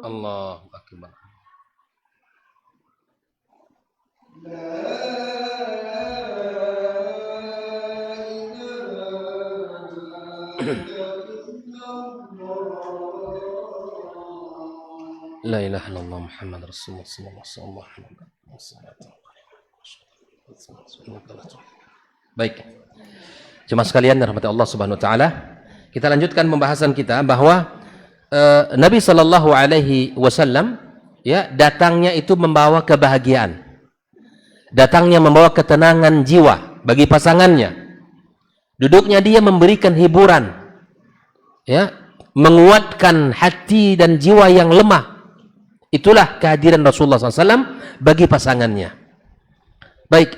Allahu Akbar. La ilaha illallah Muhammad Rasulullah sallallahu alaihi wasallam. Baik. Jemaah sekalian rahmati Allah Subhanahu wa taala, kita lanjutkan pembahasan kita bahwa Nabi sallallahu alaihi wasallam ya datangnya itu membawa kebahagiaan. Datangnya membawa ketenangan jiwa bagi pasangannya. Duduknya dia memberikan hiburan. Ya, menguatkan hati dan jiwa yang lemah. Itulah kehadiran Rasulullah SAW bagi pasangannya. Baik,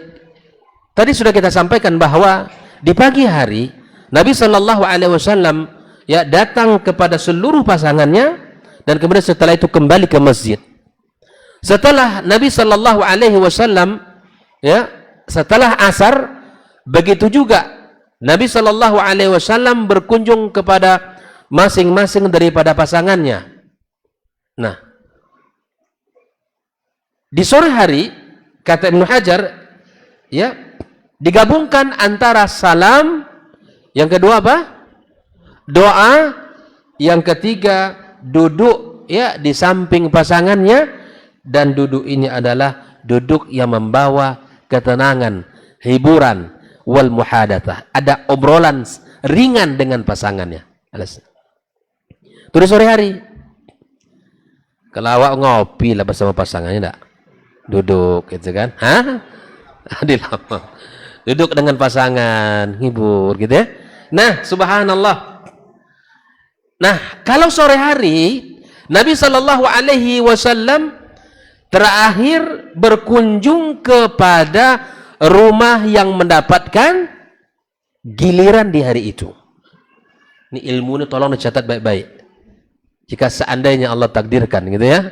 tadi sudah kita sampaikan bahwa di pagi hari Nabi Shallallahu Alaihi Wasallam ya datang kepada seluruh pasangannya dan kemudian setelah itu kembali ke masjid. Setelah Nabi sallallahu alaihi wasallam ya, setelah asar begitu juga Nabi sallallahu alaihi wasallam berkunjung kepada masing-masing daripada pasangannya. Nah, di sore hari kata Ibnu Hajar ya, digabungkan antara salam, yang kedua apa? Doa, yang ketiga duduk ya di samping pasangannya, dan duduk ini adalah duduk yang membawa ketenangan, hiburan, wal muhadatsah. Ada obrolan ringan dengan pasangannya. Itu di sore hari. Kalau awak ngopi lah bersama pasangannya enggak? Duduk gitu kan? Hah? Di lapang. Duduk dengan pasangan, hibur gitu ya. Nah, subhanallah. Nah, kalau sore hari Nabi sallallahu alaihi wasallam terakhir berkunjung kepada rumah yang mendapatkan giliran di hari itu. Ini ilmu ini tolong dicatat baik-baik. Jika seandainya Allah takdirkan gitu ya.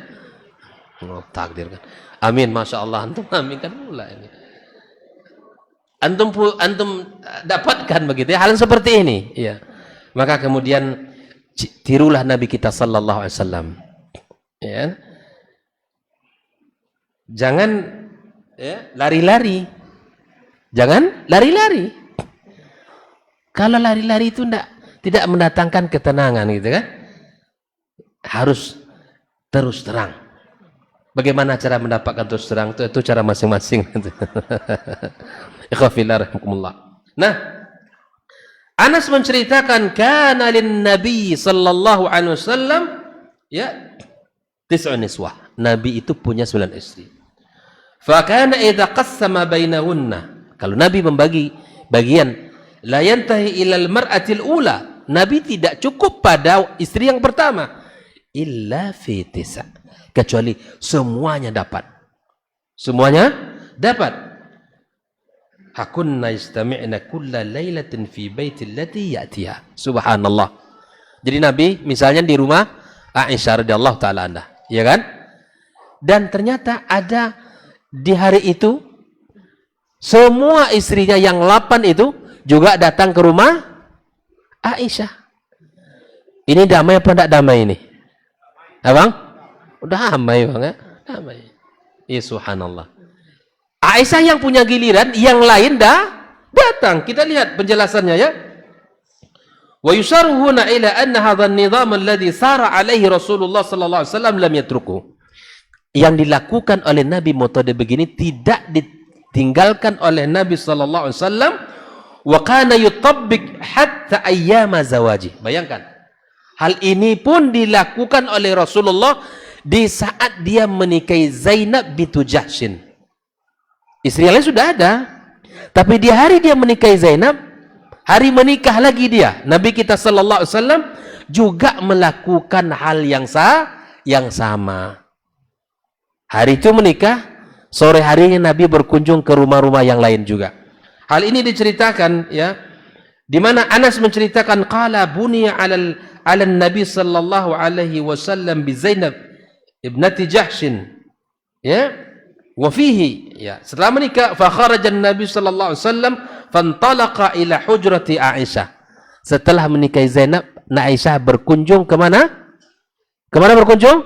Oh, takdirkan. Amin, masya Allah. Antum aminkan pula ini. Antum dapatkan begitu ya, hal seperti ini. Ya. Maka kemudian tirulah Nabi kita sallallahu alaihi wasallam. Ya. Jangan ya, lari-lari. Jangan lari-lari. Kalau lari-lari itu tidak mendatangkan ketenangan gitu kan. Harus terus terang. Bagaimana cara mendapatkan terus terang? Itu cara masing-masing. Ikhwafillah rahimakumullah. Nah, Anas menceritakan kana lin Nabi sallallahu alaihi wasallam ya 9 niswah. Nabi itu punya 9 istri. Fa kana idza qassama bainahunna. Kalau Nabi membagi bagian la yantahi ilal mar'atil ula. Nabi tidak cukup pada istri yang pertama. Illa fi tisa. Kecuali semuanya dapat. Semuanya dapat. Hakunna istami'na kulla lailatin fi baitil lati ya'tiha. Subhanallah. Jadi Nabi misalnya di rumah Aisyah radhiyallahu taala anha, ya kan? Dan ternyata ada di hari itu semua istrinya yang 8 itu juga datang ke rumah Aisyah. Ini damai apa enggak damai ini? Abang? Udah damai Bang ya? Damai. Ya subhanallah. Aisyah yang punya giliran, yang lain dah datang. Kita lihat penjelasannya ya. Wa yusharu huna ila anna hadha an-nizam alladhi sara alaihi Rasulullah sallallahu alaihi wasallam lam yatruku. Yang dilakukan oleh Nabi metode begini tidak ditinggalkan oleh Nabi sallallahu alaihi wasallam, wa kana yutabbiq hatta ayyama zawaji. Bayangkan. Hal ini pun dilakukan oleh Rasulullah di saat dia menikahi Zainab bintu Jahshin. Istri yang lain sudah ada, tapi di hari dia menikahi Zainab, hari menikah lagi dia, Nabi kita sallallahu alaihi wasallam juga melakukan hal yang sama. Hari itu menikah, sore harinya Nabi berkunjung ke rumah-rumah yang lain juga. Hal ini diceritakan ya, di mana Anas menceritakan qala buniya 'ala Nabi sallallahu alaihi wasallam bi Zainab ibnati Jahshin. Ya. Wa fihi ya, setelah menikah fa kharaja Nabi sallallahu alaihi wasallam fantalaqa ila hujrati Aisyah. Setelah menikahi Zainab, Aisyah berkunjung ke mana? Ke mana berkunjung?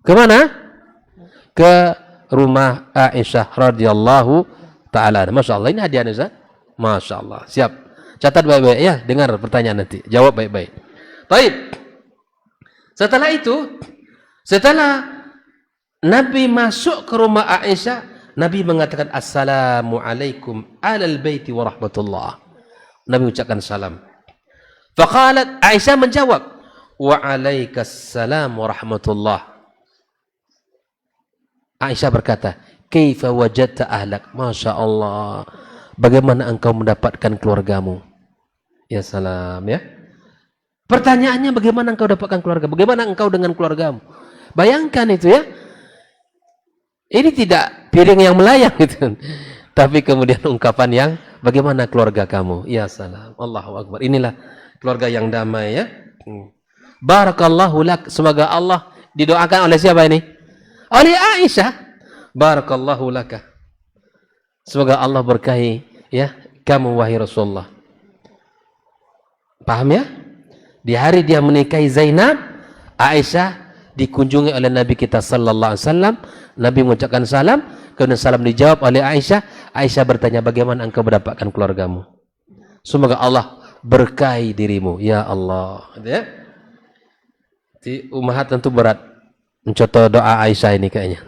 Ke mana? Ke rumah Aisyah radhiyallahu taala. Masyaallah, ini hadiah Ustaz. Masyaallah. Siap. Catat baik-baik ya, dengar pertanyaan nanti. Jawab baik-baik. Baik. Setelah itu, setelah Nabi masuk ke rumah Aisyah, Nabi mengatakan assalamualaikum alal baiti wa rahmatullah. Nabi ucapkan salam. Faqalat, Aisyah menjawab, wa alaikassalam wa rahmatullah. Aisyah berkata, kaifa wajadta ahlak? Masya Allah, bagaimana engkau mendapatkan keluargamu? Ya salam ya. Pertanyaannya bagaimana engkau dapatkan keluarga? Bagaimana engkau dengan keluargamu? Bayangkan itu ya. Ini tidak piring yang melayang gitu. Tapi kemudian ungkapan yang bagaimana keluarga kamu? Ya salam. Allahu Akbar. Inilah keluarga yang damai ya. Barakallahu lak, semoga Allah didoakan oleh siapa ini? Oleh Aisyah. Barakallahu laka. Semoga Allah berkahi ya kamu wahai Rasulullah. Paham ya? Di hari dia menikahi Zainab, Aisyah dikunjungi oleh Nabi kita sallallahu alaihi wasallam. Nabi mengucapkan salam, kemudian salam dijawab oleh Aisyah. Aisyah bertanya, bagaimana engkau mendapatkan keluargamu? Semoga Allah berkahi dirimu. Ya Allah. Ya? Di Ummahat tentu berat mencontoh doa Aisyah ini kayaknya.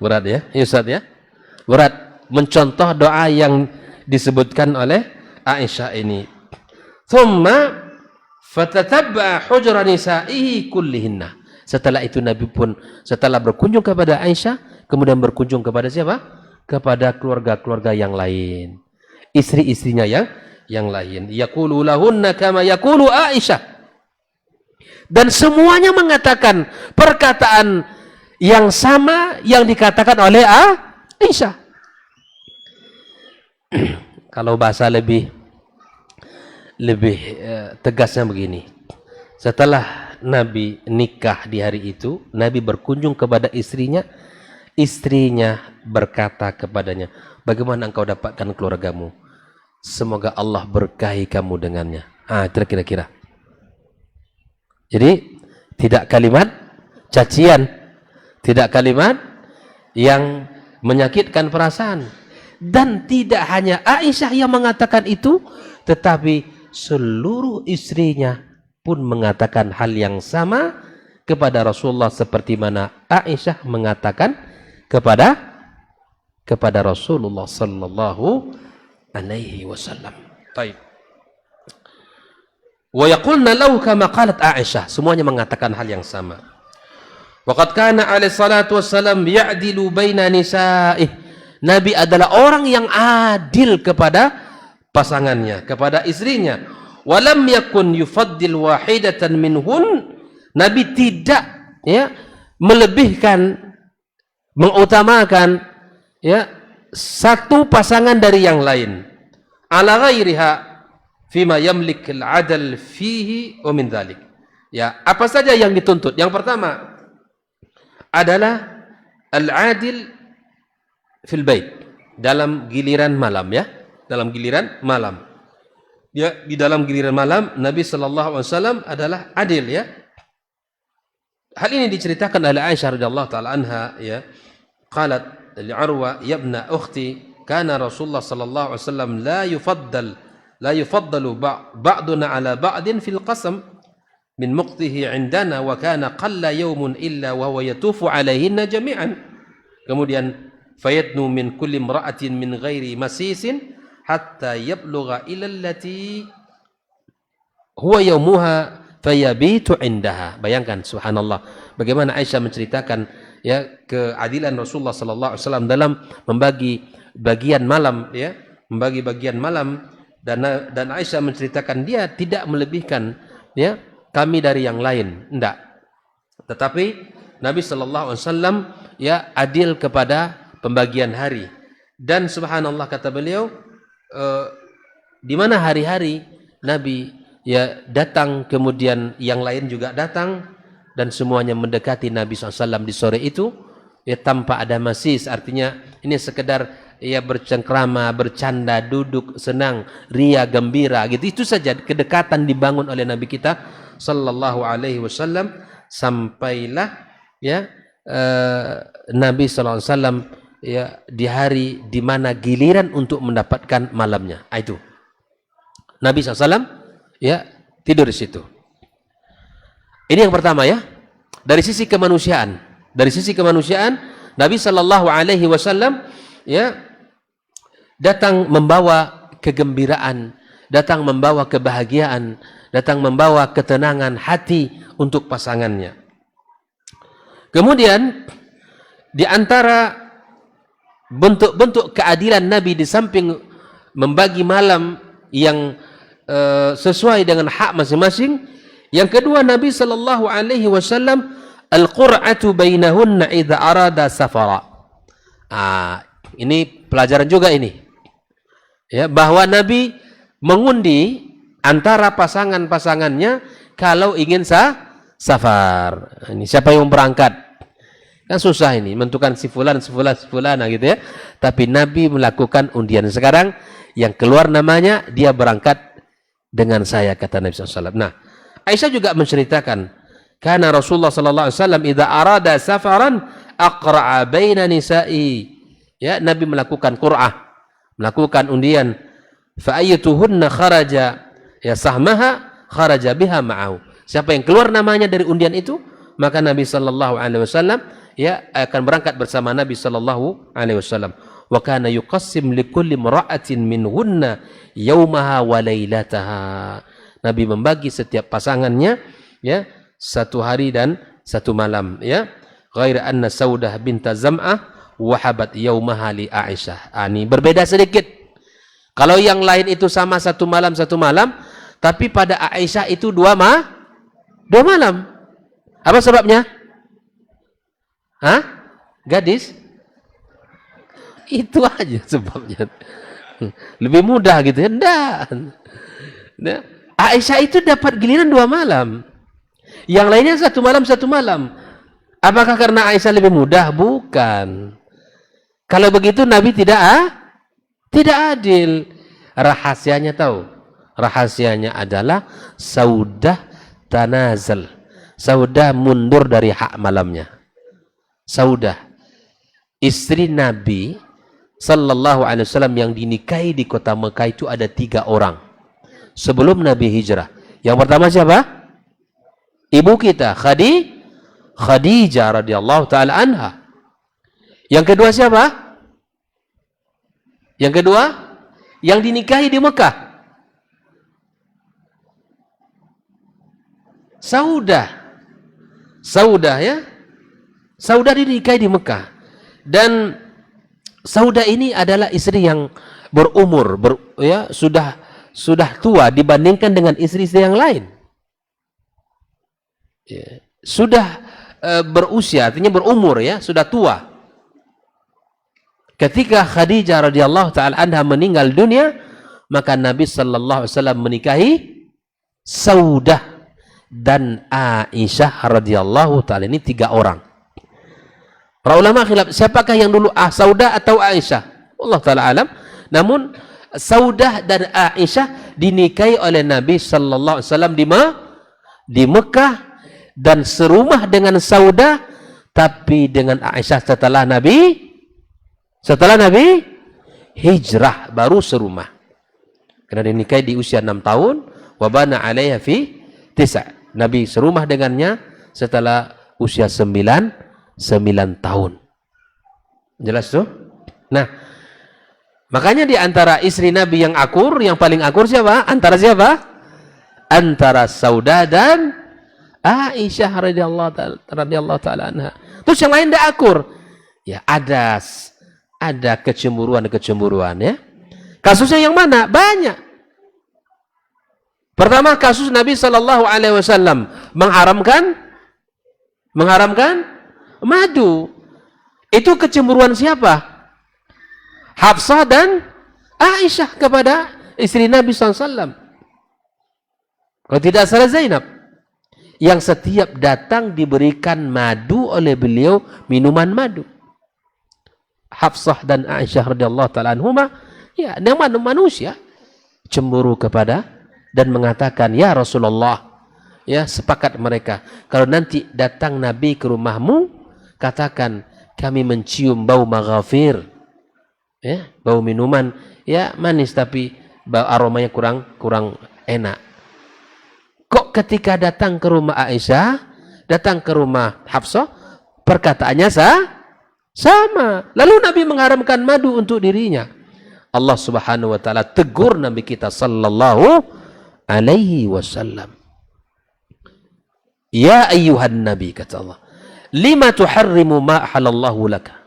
Berat ya, Ustaz ya? Berat mencontoh doa yang disebutkan oleh Aisyah ini. Thumma fatatabba hujra nisa'ihi kullihinna. Setelah itu Nabi pun setelah berkunjung kepada Aisyah, kemudian berkunjung kepada siapa? Kepada keluarga-keluarga yang lain. Istri-istrinya yang lain. Yaqulu lahunna kama yaqulu Aisyah. Dan semuanya mengatakan perkataan yang sama yang dikatakan oleh Aisyah. Kalau bahasa lebih tegasnya begini. Setelah Nabi nikah di hari itu, Nabi berkunjung kepada istrinya. Istrinya berkata kepadanya, bagaimana engkau dapatkan keluargamu? Semoga Allah berkahi kamu dengannya. Kira-kira. Jadi tidak kalimat cacian, tidak kalimat yang menyakitkan perasaan, dan tidak hanya Aisyah yang mengatakan itu, tetapi seluruh istrinya pun mengatakan hal yang sama kepada Rasulullah seperti mana Aisyah mengatakan kepada Rasulullah sallallahu alaihi wasallam. Baik. Wa yaqulna lahu kama qalat Aisyah, semuanya mengatakan hal yang sama. Waqad kana alaihi salatu wassalam ya'dilu baina nisa'ih. Nabi adalah orang yang adil kepada pasangannya, kepada istrinya. Walam yakun yufaddil wahidatan minhun. Nabi tidak melebihkan, mengutamakan satu pasangan dari yang lain. Ala ghairiha fima yamlik al-adal fihi wa min dhalik. Ya, apa saja yang dituntut? Yang pertama adalah al-adil fil bait, dalam giliran malam ya, dalam giliran malam. Ya, di dalam giliran malam Nabi sallallahu alaihi wasallam adalah adil ya. Hal ini diceritakan oleh Aisyah radhiyallahu taala anha ya. Qalat li Urwa, "Ya ibna ukhti, kana Rasulullah sallallahu alaihi wasallam la yufaddalu ba'duna ala ba'din fil qasam min muqtihi 'indana wa kana qalla yawmun illa wa huwa yatufu 'alayhinna jami'an." Kemudian fayadnu min kulli imra'atin min ghairi masisin hatta yablugha ila allati huwa yawmuha fayabitu 'indaha. Bayangkan subhanallah bagaimana Aisyah menceritakan ya keadilan Rasulullah sallallahu alaihi wasallam dalam membagi bagian malam ya, membagi bagian malam. Dan Aisyah menceritakan dia tidak melebihkan ya kami dari yang lain, enggak. Tetapi Nabi sallallahu alaihi wasallam ya adil kepada pembagian hari. Dan subhanallah kata beliau, di mana hari-hari Nabi ya datang, kemudian yang lain juga datang, dan semuanya mendekati Nabi SAW di sore itu ya tanpa ada masis. Artinya ini sekedar ya bercengkrama, bercanda, duduk senang, ria, gembira gitu. Itu saja kedekatan dibangun oleh Nabi kita sallallahu alaihi wasallam, sampailah ya Nabi sallallahu alaihi wasallam ya di hari di mana giliran untuk mendapatkan malamnya. Itu Nabi SAW ya tidur di situ. Ini yang pertama ya. Dari sisi kemanusiaan, Nabi sallallahu alaihi wasallam ya datang membawa kegembiraan, datang membawa kebahagiaan, datang membawa ketenangan hati untuk pasangannya. Kemudian di antara bentuk-bentuk keadilan Nabi di samping membagi malam yang sesuai dengan hak masing-masing, yang kedua Nabi sallallahu alaihi wasallam al-qur'atu bainahunna idza arada safara. Ini pelajaran juga ini. Ya, bahwa Nabi mengundi antara pasangan-pasangannya kalau ingin safar. Ini siapa yang berangkat? Kan susah ini, menentukan si fulan gitu ya. Tapi Nabi melakukan undian. Sekarang yang keluar namanya, dia berangkat dengan saya, kata Nabi SAW. Nah, Aisyah juga menceritakan, karena Rasulullah SAW idza arada safaran aqra'a baina nisa'i. Ya, Nabi melakukan qur'ah, melakukan undian. Fa ayyatuhunna kharaja ya sahmaha kharaja biha ma'ahu. Siapa yang keluar namanya dari undian itu, maka Nabi SAW ya akan berangkat bersama Nabi SAW. Wa kana yuqassim likulli imra'atin minhunna yaumaha wa lailataha. Nabi membagi setiap pasangannya ya satu hari dan satu malam ya. Ghaira anna Saudah binta Zam'ah wahabat yaumaha li Aisyah. Ini berbeda sedikit. Kalau yang lain itu sama satu malam, tapi pada Aisyah itu dua malam. Apa sebabnya? Gadis? Itu aja sebabnya. Lebih mudah gitu ya. Nah, Aisyah itu dapat giliran 2 malam. Yang lainnya 1 malam. Apakah karena Aisyah lebih mudah? Bukan. Kalau begitu Nabi tidak adil. Rahasianya tahu? Rahasianya adalah Saudah tanazal. Saudah mundur dari hak malamnya. Saudah, istri Nabi sallallahu alaihi wasallam yang dinikahi di kota Mekah itu ada 3 orang sebelum Nabi hijrah. Yang pertama siapa? Ibu kita Khadijah radhiyallahu taala anha. Yang kedua siapa? Yang kedua yang dinikahi di Mekah, Saudah ya. Saudah dinikahi di Mekah. Dan Saudah ini adalah istri yang berumur, sudah tua dibandingkan dengan istri-istri yang lain. Ya, sudah berusia, artinya berumur ya, sudah tua. Ketika Khadijah radhiyallahu taala anha meninggal dunia, maka Nabi sallallahu alaihi wasallam menikahi Saudah dan Aisyah radhiyallahu taala. Ini 3 orang. Para ulama khilaf, siapakah yang dulu, Saudah atau Aisyah? Allah Ta'ala alam. Namun, Saudah dan Aisyah dinikahi oleh Nabi Sallallahu Alaihi Wasallam di Mekah, dan serumah dengan Saudah, tapi dengan Aisyah setelah Nabi hijrah, baru serumah. Karena dinikahi di usia 6 tahun, wabana alaiha fi 9. Nabi serumah dengannya setelah usia 9 tahun. Jelas tuh? Nah, makanya di antara istri Nabi yang akur, yang paling akur siapa? Antara siapa? Antara Saudah dan Aisyah radhiyallahu taala anha. Terus yang lain tidak akur. Ya, ada kecemburuan ya. Kasusnya yang mana? Banyak. Pertama, kasus Nabi sallallahu alaihi wasallam mengharamkan madu. Itu kecemburuan siapa? Hafsah dan Aisyah kepada istri Nabi SAW. Kalau tidak salah Zainab, yang setiap datang diberikan madu oleh beliau, minuman madu. Hafsah dan Aisyah radhiyallahu taala anhuma, ya, namanya manusia cemburu kepada dan mengatakan, ya Rasulullah, ya, sepakat mereka, kalau nanti datang Nabi ke rumahmu, katakan kami mencium bau maghafir, ya, bau minuman ya manis tapi bau aromanya kurang enak. Kok ketika datang ke rumah Aisyah, datang ke rumah Hafsah, perkataannya sama. Lalu Nabi mengharamkan madu untuk dirinya. Allah Subhanahu wa taala tegur Nabi kita sallallahu alaihi wasallam. Ya ayyuhan nabi, kata Allah, lima tuharrimu ma halallahu laka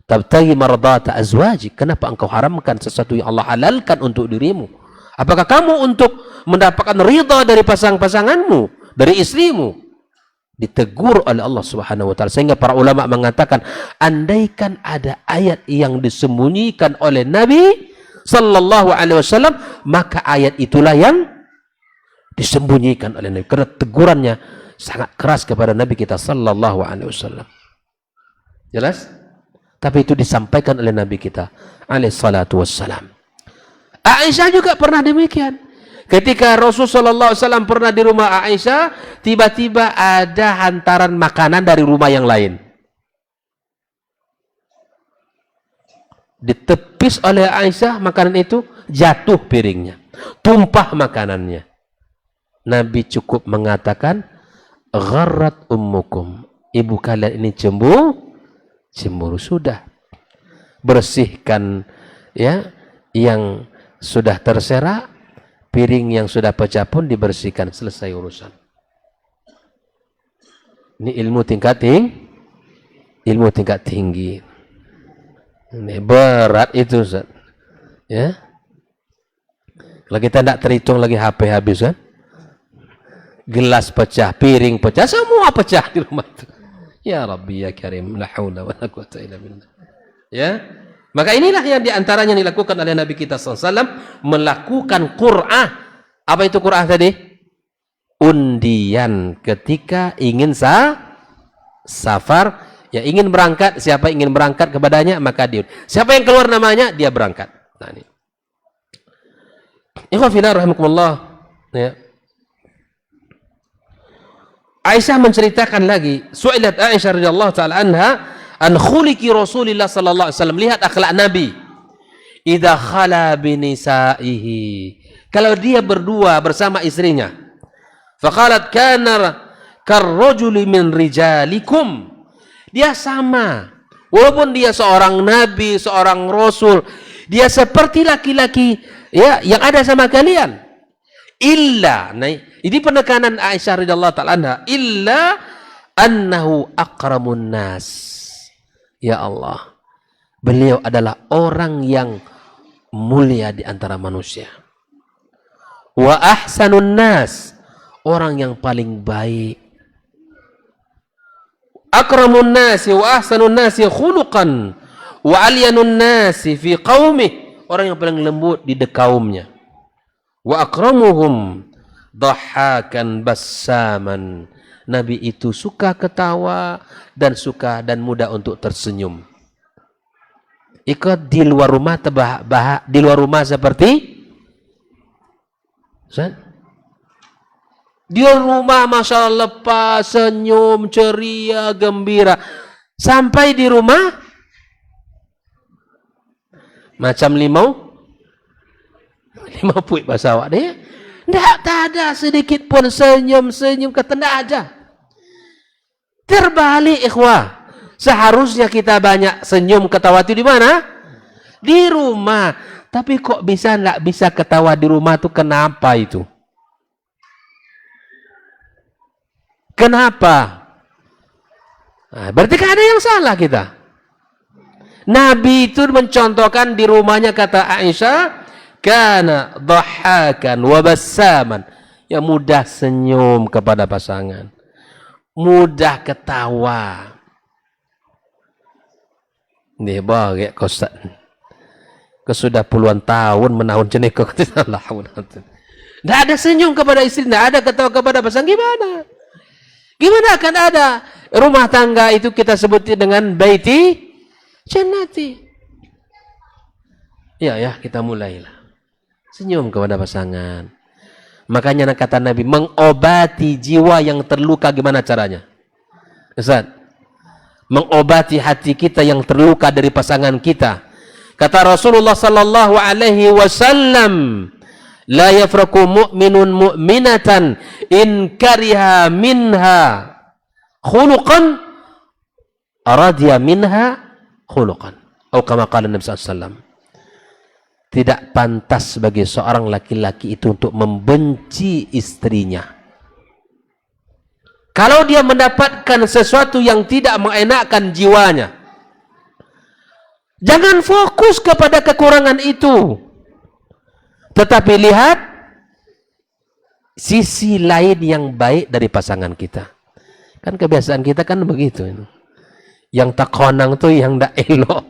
tabtaghi mardata azwajik. Kenapa engkau haramkan sesuatu yang Allah halalkan untuk dirimu? Apakah kamu untuk mendapatkan ridha dari pasanganmu, dari istrimu? Ditegur oleh Allah Subhanahu wa taala, sehingga para ulama mengatakan, andaikan ada ayat yang disembunyikan oleh Nabi sallallahu alaihi wasallam, maka ayat itulah yang disembunyikan oleh Nabi karena tegurannya sangat keras kepada Nabi kita sallallahu alaihi wasallam. Jelas? Tapi itu disampaikan oleh Nabi kita alaihi salatu wassalam. Aisyah juga pernah demikian. Ketika Rasulullah SAW pernah di rumah Aisyah, tiba-tiba ada hantaran makanan dari rumah yang lain. Ditepis oleh Aisyah makanan itu, jatuh piringnya, tumpah makanannya. Nabi cukup mengatakan, gharrat ummukum, ibu kalian ini cemburu. Sudah, bersihkan ya yang sudah terserak, piring yang sudah pecah pun dibersihkan, selesai urusan. Ini ilmu tingkat tinggi. Ini berat itu, Ustaz. Ya. Kalau kita tidak terhitung lagi HP habis kan? Gelas pecah, piring pecah, semua pecah di rumah itu. Ya Rabbi ya Karim, la haula wa la quwwata illa billah. Ya. Maka inilah yang diantaranya dilakukan oleh Nabi kita SAW, melakukan qur'ah. Apa itu qur'ah tadi? Undian ketika ingin safar, ya ingin berangkat, siapa ingin berangkat kepadanya maka dia. Siapa yang keluar namanya, dia berangkat. Nah ini. Ikhwan fillah rahimakumullah. Ya. Aisyah menceritakan lagi, su'ilat Aisyah radhiyallahu taala anha an khuliki Rasulullah sallallahu alaihi wasallam, lihat akhlak Nabi. Idza khala binisaihi, kalau dia berdua bersama istrinya. Faqalat kana karrajuli min rijalikum, dia sama, walaupun dia seorang nabi, seorang rasul, dia seperti laki-laki ya yang ada sama kalian. Illa, nah, ini penekanan Aisyah radhiyallahu taala anha, illa annahu akramun nas. Ya Allah, beliau adalah orang yang mulia di antara manusia. Wa ahsanun nas, orang yang paling baik. Akramun nasi wa ahsanun nasi khuluqan wa alyanun nasi fi qaumih, orang yang paling lembut di kaumnya. Wa akramuhum dhahakan bassaman, Nabi itu suka ketawa dan suka dan mudah untuk tersenyum. Ikut di luar rumah di luar rumah seperti di rumah masya Allah lepas, senyum, ceria, gembira. Sampai di rumah macam limau puik bahasa awak dia. Tak ada sedikit pun senyum kata tidak ada. Terbalik ikhwah, seharusnya kita banyak senyum ketawa itu di mana? Di rumah. Tapi kok bisa nggak bisa ketawa di rumah itu, kenapa itu? Kenapa? Nah, berarti kan ada yang salah kita. Nabi itu mencontohkan di rumahnya, kata Aisyah, kana dhahakan wa bassaman, yang mudah senyum kepada pasangan, mudah ketawa. Nih bagai kostan. Kesudah puluhan tahun menahun jenis kok tidak ada senyum kepada istri, tidak ada ketawa kepada pasangan, gimana? Gimana akan ada rumah tangga itu kita sebut dengan baiti jannati? Ya kita mulailah senyum kepada pasangan. Makanya kata Nabi, mengobati jiwa yang terluka gimana caranya? Ustaz, mengobati hati kita yang terluka dari pasangan kita. Kata Rasulullah sallallahu alaihi wasallam, la yafraku mu'minun mu'minatan in kariha minha khuluqan radiya minha khuluqan. Atau kama qala Nabi sallallahu alaihi wasallam. Tidak pantas bagi seorang laki-laki itu untuk membenci istrinya. Kalau dia mendapatkan sesuatu yang tidak mengenakkan jiwanya, jangan fokus kepada kekurangan itu, tetapi lihat sisi lain yang baik dari pasangan kita. Kan kebiasaan kita kan begitu. Yang tak konang tuh yang tak elok,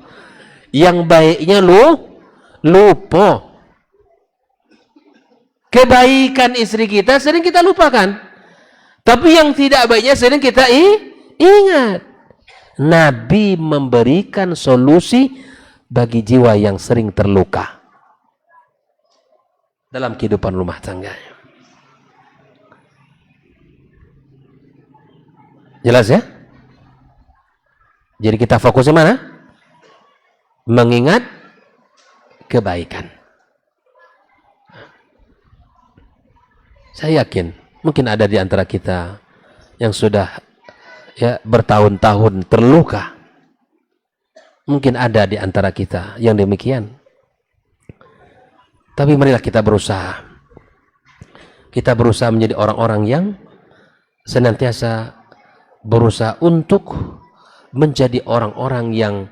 yang baiknya lupa. kebaikan istri kita sering kita lupakan. Tapi yang tidak baiknya sering kita ingat. Nabi memberikan solusi bagi jiwa yang sering terluka dalam kehidupan rumah tangganya. Jelas ya? Jadi kita fokusnya mana? Mengingat kebaikan. Saya yakin mungkin ada di antara kita yang sudah bertahun-tahun terluka. Mungkin ada di antara kita yang demikian. Tapi marilah kita berusaha. Kita berusaha menjadi orang-orang yang senantiasa berusaha untuk menjadi orang-orang yang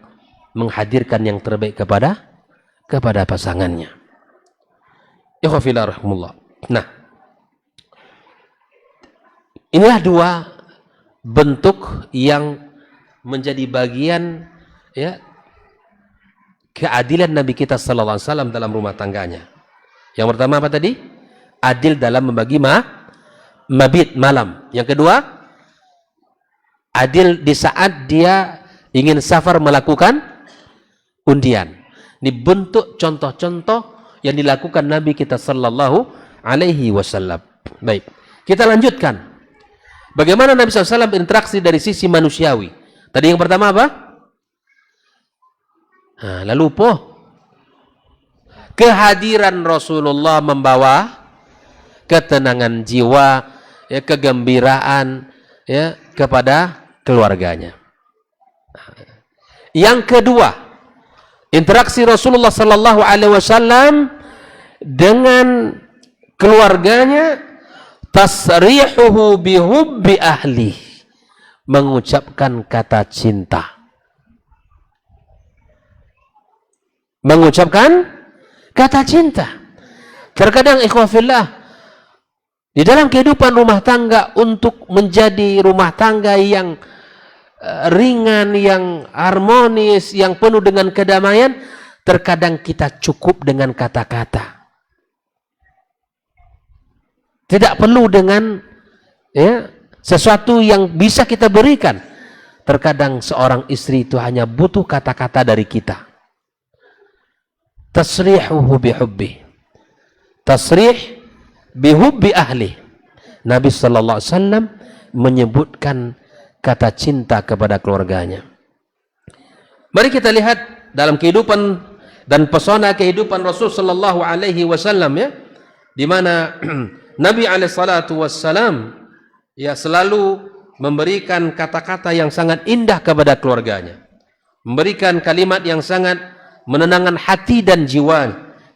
menghadirkan yang terbaik kepada pasangannya. Ikhwafillah rahimullah. Nah, inilah dua bentuk yang menjadi bagian keadilan Nabi kita sallallahu alaihi wasallam dalam rumah tangganya. Yang pertama apa tadi? Adil dalam membagi mabit malam. Yang kedua, adil di saat dia ingin safar melakukan undian. Ini bentuk contoh-contoh yang dilakukan Nabi kita sallallahu alaihi wasallam. Baik, kita lanjutkan. Bagaimana Nabi SAW berinteraksi dari sisi manusiawi? Tadi yang pertama apa? Lalu kehadiran Rasulullah membawa ketenangan jiwa, kegembiraan kepada keluarganya. Yang kedua, interaksi Rasulullah sallallahu alaihi wasallam dengan keluarganya, tasrihuhu bihubbi ahli, mengucapkan kata cinta. Mengucapkan kata cinta. Terkadang ikhwafillah, di dalam kehidupan rumah tangga, untuk menjadi rumah tangga yang ringan, yang harmonis, yang penuh dengan kedamaian, terkadang kita cukup dengan kata-kata. Tidak perlu dengan sesuatu yang bisa kita berikan. Terkadang seorang istri itu hanya butuh kata-kata dari kita. Tasrihuhu bihubbi. Tasrih bihubbi ahli. Nabi sallallahu alaihi wasallam menyebutkan kata cinta kepada keluarganya. Mari kita lihat dalam kehidupan dan pesona kehidupan Rasul sallallahu alaihi wasallam, di mana Nabi alaihi salatu wassalam selalu memberikan kata-kata yang sangat indah kepada keluarganya. Memberikan kalimat yang sangat menenangkan hati dan jiwa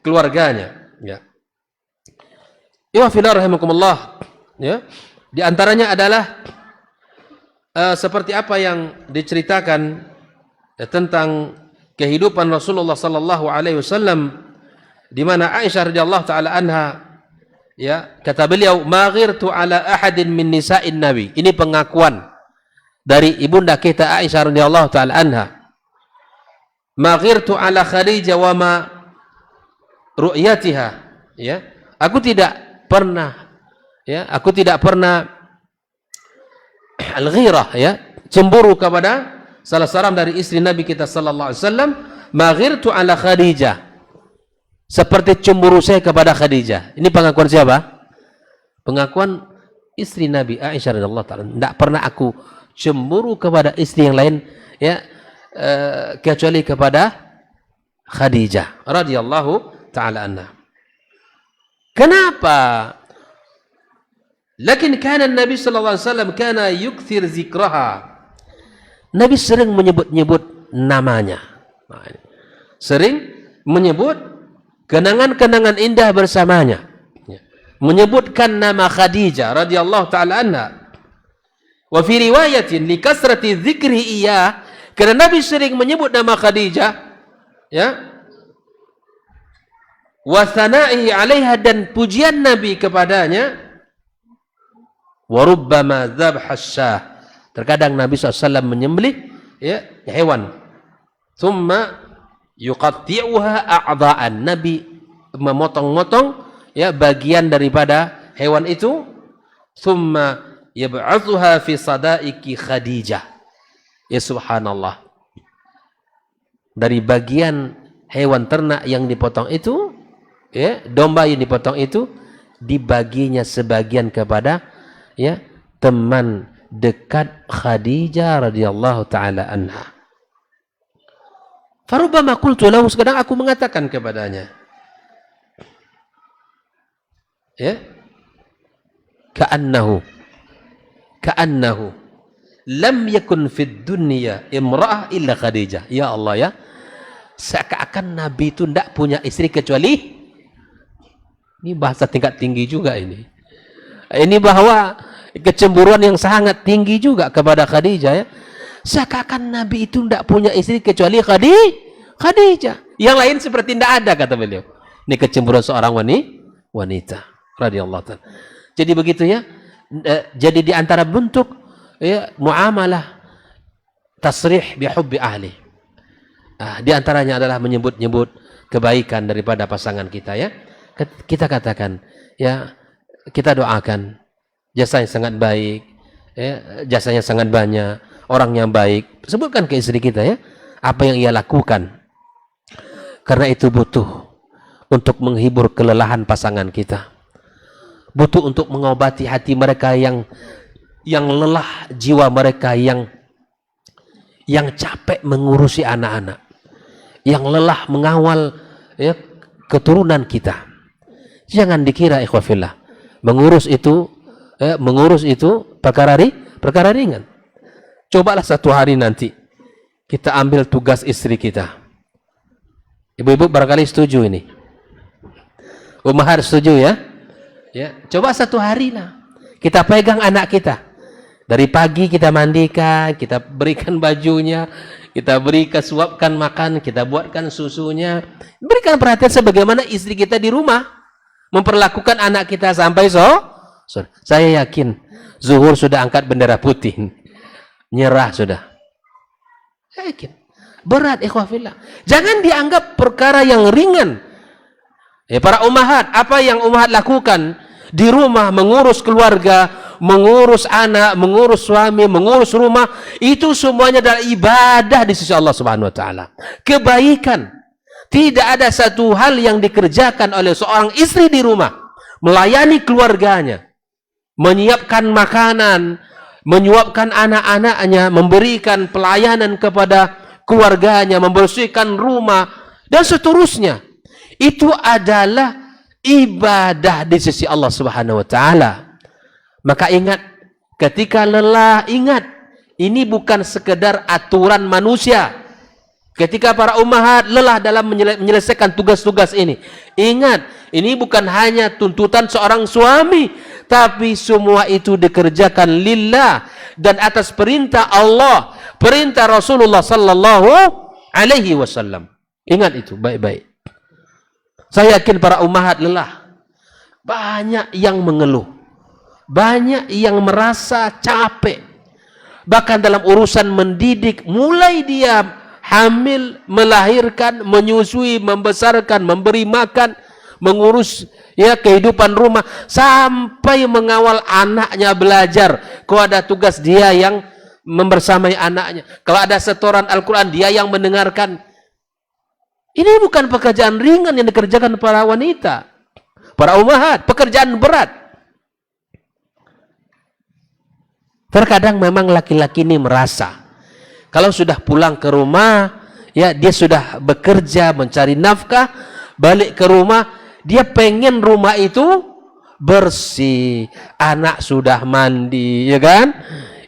keluarganya. Ya fillah rahimakumullah. Di antaranya adalah seperti apa yang diceritakan tentang kehidupan Rasulullah sallallahu alaihi wasallam, di mana Aisyah radhiyallahu taala anha kata beliau, "Ma ghirtu ala ahadin min nisa'in nabi." Ini pengakuan dari ibunda kita Aisyah radhiyallahu taala anha. "Ma ghirtu ala Khadijah wa ma ru'yatiha." Aku tidak pernah al-ghirah, cemburu kepada salah seorang dari istri Nabi kita sallallahu alaihi wasallam. "Ma ghirtu ala Khadijah." Seperti cemburu saya kepada Khadijah. Ini pengakuan siapa? Pengakuan istri Nabi Aisyah radhiyallahu taala. Tidak pernah aku cemburu kepada istri yang lain kecuali kepada Khadijah radhiyallahu taala anha. Kenapa? Lakin kana Nabi sallallahu alaihi wasallam kana yukthir zikraha. Nabi sering menyebut-nyebut namanya. Sering menyebut kenangan-kenangan indah bersamanya. Menyebutkan nama Khadijah radhiyallahu taala anha. Wa fi riwayatin li kasrati dzikri iya, karena Nabi sering menyebut nama Khadijah, wa thana'ihi 'alaiha, dan pujian Nabi kepadanya. Wa rubbama dzabha syah, terkadang Nabi SAW menyembelih hewan. Thumma yuqatti'uha a'dha'an, Nabi memotong-motong ya bagian daripada hewan itu, thumma yab'athuha fi sadaiki Khadijah. Ya subhanallah. Dari bagian hewan ternak yang dipotong itu, ya, domba yang dipotong itu dibaginya sebagian kepada, ya, teman dekat Khadijah radhiyallahu taala anha. Farubbama qultu lahu, kadang aku mengatakan kepadanya, ya, ka'annahu lam yakun fid dunya imra'ah illa Khadijah. Ya Allah, ya, seakan-akan Nabi itu tidak punya istri kecuali, ini bahasa tingkat tinggi juga ini bahwa kecemburuan yang sangat tinggi juga kepada Khadijah, ya. Seakan-akan Nabi itu tidak punya istri kecuali Khadijah. Yang lain seperti tidak ada, kata beliau. Ini kecemburuan seorang wanita radhiyallahu ta'ala. Jadi begitu, ya. Jadi di antara bentuk, ya, muamalah tasrih bi hubbi ahli. Di antaranya adalah menyebut-nyebut kebaikan daripada pasangan kita, ya. Kita katakan, ya, kita doakan jasanya sangat baik, ya, jasanya sangat banyak, orang yang baik. Sebutkan ke istri kita, ya, apa yang ia lakukan. Karena itu butuh untuk menghibur kelelahan pasangan kita. Butuh untuk mengobati hati mereka yang lelah, jiwa mereka yang capek mengurusi anak-anak, yang lelah mengawal, ya, keturunan kita. Jangan dikira ikhwafillah mengurus itu perkara ringan. Cobalah satu hari nanti kita ambil tugas istri kita. Ibu-ibu barangkali setuju ini. Ummahat setuju, ya? Ya, coba satu hari lah. Kita pegang anak kita. Dari pagi kita mandikan, kita berikan bajunya, kita suapkan makan, kita buatkan susunya. Berikan perhatian sebagaimana istri kita di rumah memperlakukan anak kita sampai saya yakin zuhur sudah angkat bendera putih. Nyerah sudah. Saya yakin. Berat, ikhwafillah. Jangan dianggap perkara yang ringan. Ya, para ummahat, apa yang ummahat lakukan di rumah, mengurus keluarga, mengurus anak, mengurus suami, mengurus rumah, itu semuanya adalah ibadah di sisi Allah Subhanahu wa taala. Kebaikan. Tidak ada satu hal yang dikerjakan oleh seorang istri di rumah, melayani keluarganya, menyiapkan makanan, menyuapkan anak-anaknya, memberikan pelayanan kepada keluarganya, membersihkan rumah, dan seterusnya. Itu adalah ibadah di sisi Allah Subhanahu wa taala. Maka ingat, ketika lelah, ingat, ini bukan sekedar aturan manusia. Ketika para ummahat lelah dalam menyelesaikan tugas-tugas ini, ingat, ini bukan hanya tuntutan seorang suami, tapi semua itu dikerjakan lillah dan atas perintah Allah, perintah Rasulullah sallallahu alaihi wasallam. Ingat itu baik-baik. Saya yakin para ummahat lelah. Banyak yang mengeluh. Banyak yang merasa capek. Bahkan dalam urusan mendidik, mulai dia hamil, melahirkan, menyusui, membesarkan, memberi makan, mengurus, ya, kehidupan rumah, sampai mengawal anaknya belajar. Kalau ada tugas, dia yang membersamai anaknya. Kalau ada setoran Al-Quran, dia yang mendengarkan. Ini bukan pekerjaan ringan yang dikerjakan para wanita, para ummahat, pekerjaan berat. Terkadang memang laki-laki ini merasa kalau sudah pulang ke rumah, ya, dia sudah bekerja, mencari nafkah, balik ke rumah, dia pengen rumah itu bersih, anak sudah mandi, ya kan?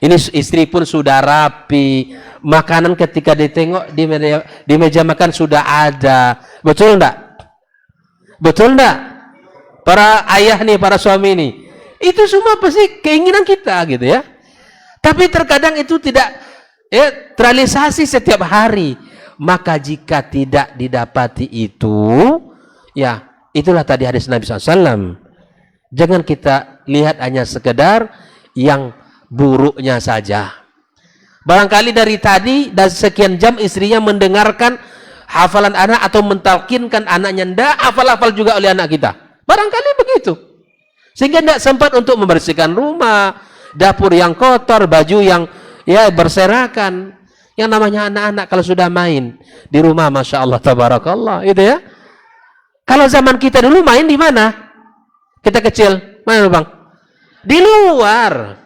Ini istri pun sudah rapi, makanan ketika ditengok di meja makan sudah ada. Betul enggak? Betul enggak? Para ayah nih, para suami nih, itu semua pasti keinginan kita gitu, ya. Tapi terkadang itu tidak, ya, terrealisasi setiap hari. Maka jika tidak didapati itu, ya, itulah tadi hadis Nabi SAW. Jangan kita lihat hanya sekedar yang buruknya saja. Barangkali dari tadi dan sekian jam istrinya mendengarkan hafalan anak atau mentalkinkan anaknya, ndak hafal-hafal juga oleh anak kita. Barangkali begitu. Sehingga tidak sempat untuk membersihkan rumah, dapur yang kotor, baju yang ya berserakan. Yang namanya anak-anak kalau sudah main di rumah, Masya Allah, tabarakallah, itu ya. Kalau zaman kita dulu main di mana? Kita kecil, mana bang? Di luar.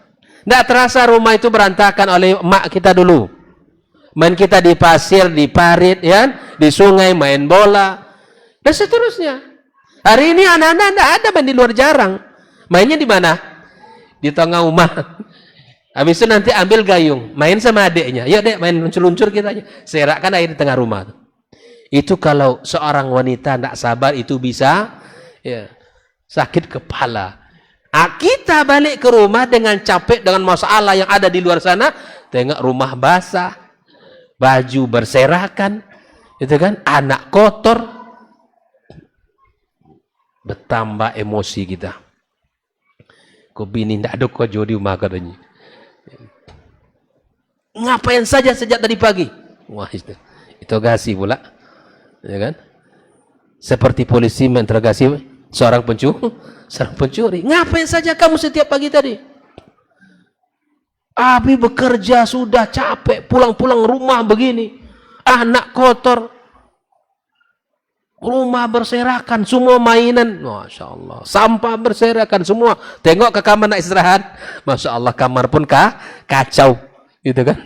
Tidak terasa rumah itu berantakan oleh emak kita dulu. Main kita di pasir, di parit, ya, di sungai, main bola, dan seterusnya. Hari ini anak-anak tidak ada main di luar, jarang. Mainnya di mana? Di tengah rumah. Habis itu nanti ambil gayung, main sama adiknya. Yuk dek, main luncur-luncur kita aja. Serakkan air di tengah rumah. Itu kalau seorang wanita tidak sabar, itu bisa ya, sakit kepala. Kita balik ke rumah dengan capek, dengan masalah yang ada di luar sana. Tengok rumah basah, baju berserakan, itu kan, anak kotor. Bertambah emosi kita. Kok bini tidak ada kok jodi rumah katanya. Ngapain saja sejak tadi pagi? Wah, itu gasi pula, ya kan? Seperti polisi menginterogasi seorang pencuri. Ngapain saja kamu setiap pagi tadi? Abi bekerja sudah capek, pulang-pulang rumah begini, anak kotor, rumah berserakan, semua mainan, Masya Allah, sampah berserakan semua. Tengok ke kamar nak istirahat, Masya Allah, kamar pun kacau, gitu kan?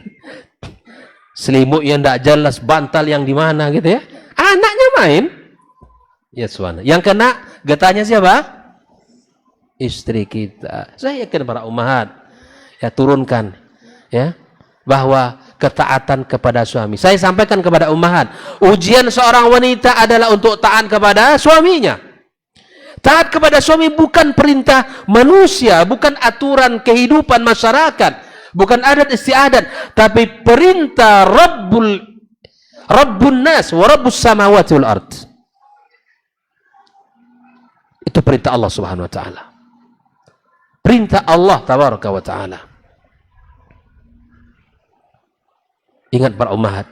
Selimut yang tidak jelas, bantal yang di mana, gitu ya. Anaknya main, ya suana. Yang kena getahnya siapa? Istri kita. Saya yakin para ummahat, ya turunkan, ya, bahwa ketaatan kepada suami. Saya sampaikan kepada ummahat, ujian seorang wanita adalah untuk taat kepada suaminya. Taat kepada suami bukan perintah manusia, bukan aturan kehidupan masyarakat, bukan adat istiadat, tapi perintah Rabbun nas wa Rabbus samawati wal ard. Itu perintah Allah Subhanahu wa taala. Perintah Allah tabaraka wa taala. Ingat para ummahat,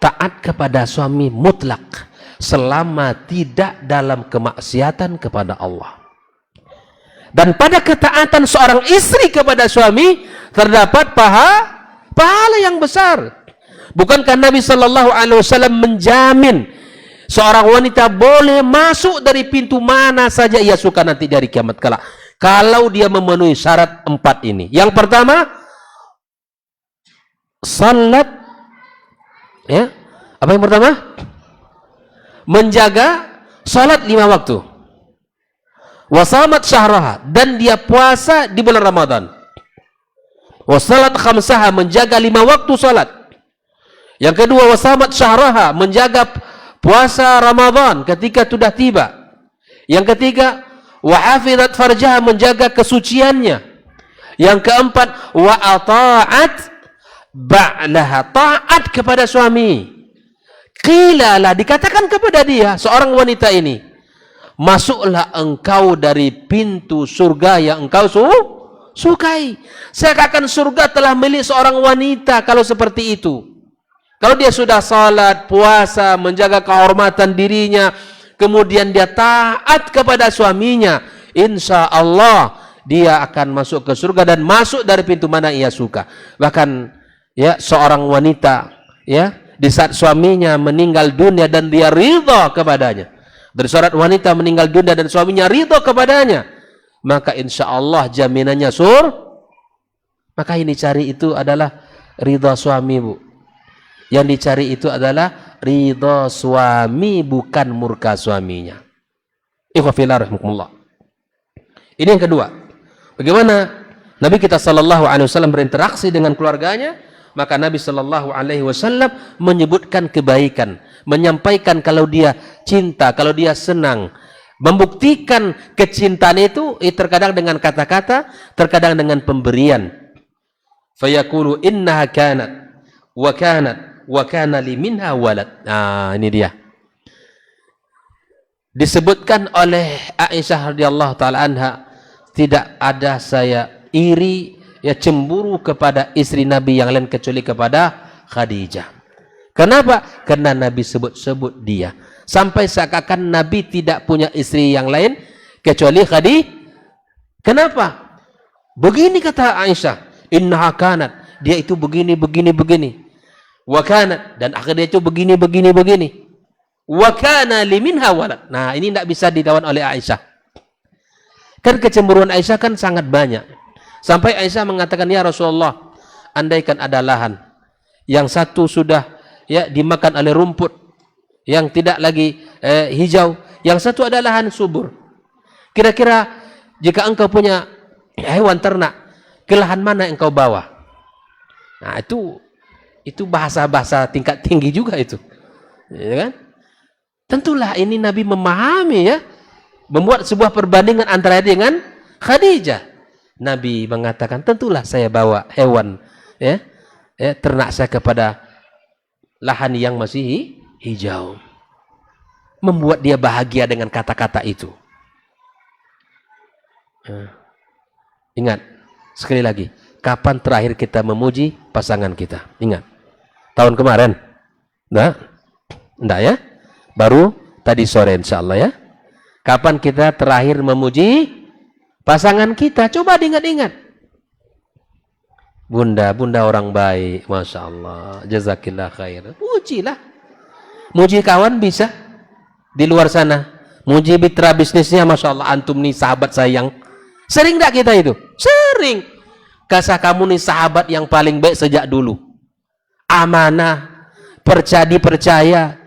taat kepada suami mutlak selama tidak dalam kemaksiatan kepada Allah. Dan pada ketaatan seorang istri kepada suami terdapat pahala yang besar. Bukankah Nabi Sallallahu Alaihi Wasallam menjamin seorang wanita boleh masuk dari pintu mana saja ia suka nanti dari kiamat kelak, kalau dia memenuhi syarat 4 ini. Yang pertama, salat, ya. Apa yang pertama? Menjaga salat 5 waktu. Wasamat syahraha, dan dia puasa di bulan Ramadan. Wasalat khamsaha, menjaga 5 waktu salat. Yang kedua, wasamat syahraha, menjaga puasa Ramadan ketika sudah tiba. Yang ketiga, wahafizat farjaha, menjaga kesuciannya. Yang keempat, wa ata'at ba'laha, taat kepada suami. Qilalah, dikatakan kepada dia, seorang wanita ini, masuklah engkau dari pintu surga yang engkau sukai. Seakan surga telah milik seorang wanita kalau seperti itu. Kalau dia sudah salat, puasa, menjaga kehormatan dirinya, kemudian dia taat kepada suaminya, insya Allah dia akan masuk ke surga dan masuk dari pintu mana ia suka. Bahkan ya, seorang wanita, ya, di saat suaminya meninggal dunia dan dia ridha kepadanya, dari syarat wanita meninggal dunia dan suaminya ridha kepadanya, maka insya Allah jaminannya Maka ini cari itu adalah ridha suami, bu. Yang dicari itu adalah ridha suami, bukan murka suaminya. Ikhwafillah rahmukumullah. Ini yang kedua. Bagaimana Nabi kita sallallahu alaihi wasallam berinteraksi dengan keluarganya? Maka Nabi sallallahu alaihi wasallam menyebutkan kebaikan, menyampaikan kalau dia cinta, kalau dia senang, membuktikan kecintaan itu terkadang dengan kata-kata, terkadang dengan pemberian. Fayaqulu innaha kanat wa kana li minha walad. Nah, ini dia. Disebutkan oleh Aisyah radhiyallahu taala anha, tidak ada saya iri, ya, cemburu kepada istri Nabi yang lain kecuali kepada Khadijah. Kenapa? Karena Nabi sebut-sebut dia. sampai seakan-akan Nabi tidak punya istri yang lain kecuali Khadijah. Kenapa? Begini kata Aisyah, innaha kanat, dia itu begini begini begini. Wa kanat, dan akhirnya itu begini begini begini. Wa kana liminha walad. Nah, ini tidak bisa dilawan oleh Aisyah. Kan kecemburuan Aisyah kan sangat banyak. Sampai Aisyah mengatakan, ya Rasulullah, andaikan ada lahan yang satu sudah ya dimakan oleh rumput yang tidak lagi hijau, yang satu ada lahan subur. Kira-kira jika engkau punya hewan ternak, ke lahan mana yang engkau bawa? Nah, itu bahasa-bahasa tingkat tinggi juga itu. Ya kan? Tentulah ini Nabi memahami ya, membuat sebuah perbandingan antara dengan Khadijah. Nabi mengatakan, tentulah saya bawa hewan ya, ternak saya kepada lahan yang masih hijau. Membuat dia bahagia dengan kata-kata itu. Ingat, sekali lagi, kapan terakhir kita memuji pasangan kita? Ingat, tahun kemarin? Enggak ya? Baru tadi sore insya Allah ya. Kapan kita terakhir memuji pasangan kita? Coba diingat-ingat. Bunda orang baik, Masya Allah, jazakillah khair. Pujilah. Muji kawan bisa di luar sana. Muji mitra bisnisnya, Masya Allah, antum nih sahabat sayang. Sering tak kita itu? Sering. Kasih kamu nih sahabat yang paling baik sejak dulu. Amanah, percaya,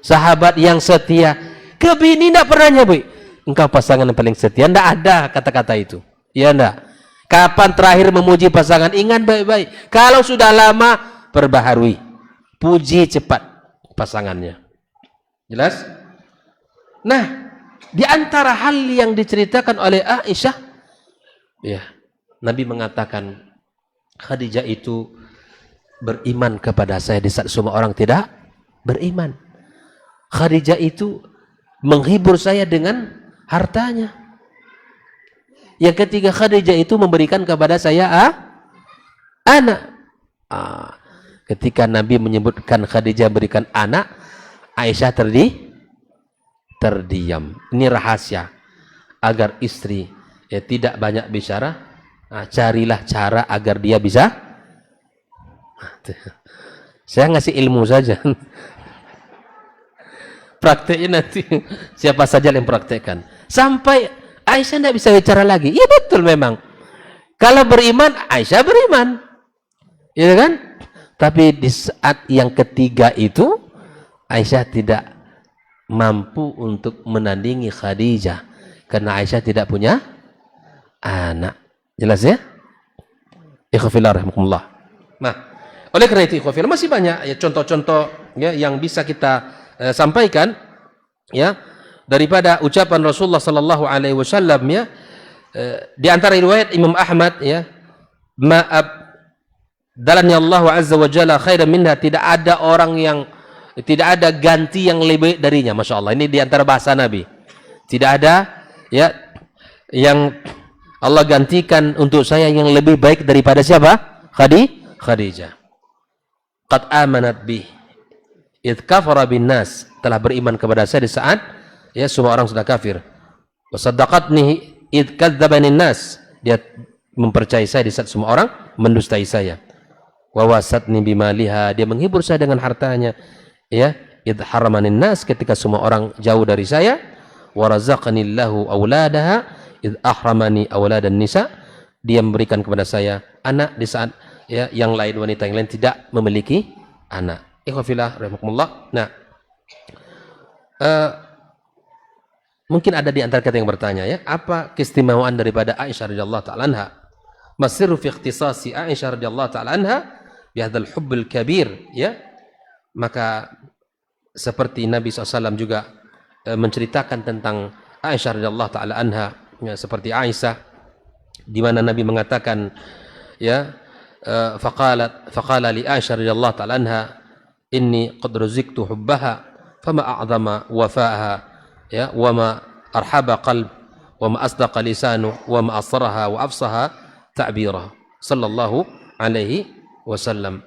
sahabat yang setia. Ke bini tidak pernah nyebut, engkau pasangan yang paling setia. Tidak ada kata-kata itu. Ya enggak? Kapan terakhir memuji pasangan? Ingat baik-baik. Kalau sudah lama, perbaharui. Puji cepat pasangannya. Jelas? Nah, di antara hal yang diceritakan oleh Aisyah, ya, Nabi mengatakan Khadijah itu beriman kepada saya di saat semua orang tidak beriman. Khadijah itu menghibur saya dengan hartanya. Yang ketiga, Khadijah itu memberikan kepada saya anak. Ketika Nabi menyebutkan Khadijah berikan anak, Aisyah terdiam. Ini rahasia agar istri ya tidak banyak bicara. Carilah cara agar dia bisa. Saya ngasih ilmu saja. Prakteknya nanti siapa saja yang praktekkan. Sampai Aisyah tidak bisa bicara lagi. Iya betul memang. Kalau beriman, Aisyah beriman. Iya kan? Tapi di saat yang ketiga itu, Aisyah tidak mampu untuk menandingi Khadijah. Karena Aisyah tidak punya anak. Jelas ya? Ikhwafillah rahmatullah. Nah, oleh karena itu ikhwafillah masih banyak ya contoh-contoh ya yang bisa kita sampaikan ya daripada ucapan Rasulullah sallallahu alaihi wasallam ya, di antara riwayat Imam Ahmad ya, ma'ab dalanya Allah azza wa jalla khairan minha, tidak ada orang yang tidak ada ganti yang lebih darinya. Masya Allah, ini di antara bahasa Nabi. Tidak ada ya yang Allah gantikan untuk saya yang lebih baik daripada siapa? Khadijah. Qad amanat bih id kafara bin nas, telah beriman kepada saya di saat ya semua orang sudah kafir. Wa saddaqatni id kadzdzabani nas, dia mempercayai saya di saat semua orang mendustai saya. Wa wasatni bimaliha, dia menghibur saya dengan hartanya. Ya, id haramanin nas, ketika semua orang jauh dari saya. Wa razaqanillahu auladaha id ahramani auladan nisa, dia memberikan kepada saya anak di saat ya yang lain, wanita yang lain tidak memiliki anak. Ikhwafillah rahimakumullah. Nah, mungkin ada di antara kita yang bertanya ya, apa keistimewaan daripada Aisyah radhiyallahu taala anha? Masirru fi ikhtisasi Aisyah radhiyallahu taala anha bi hadzal hubbil kabir ya. Maka seperti Nabi SAW juga menceritakan tentang Aisyah radhiyallahu taala anha ya, seperti Aisyah di mana Nabi mengatakan ya, faqala li Aisyah radhiyallahu taala anha inni qad ruziktu hubbaha fama a'zama wafa'aha ya wa ma arhaba qalb wa ma asdaqa lisanu wa ma asraha wa afsaha ta'bira sallallahu alaihi wasallam.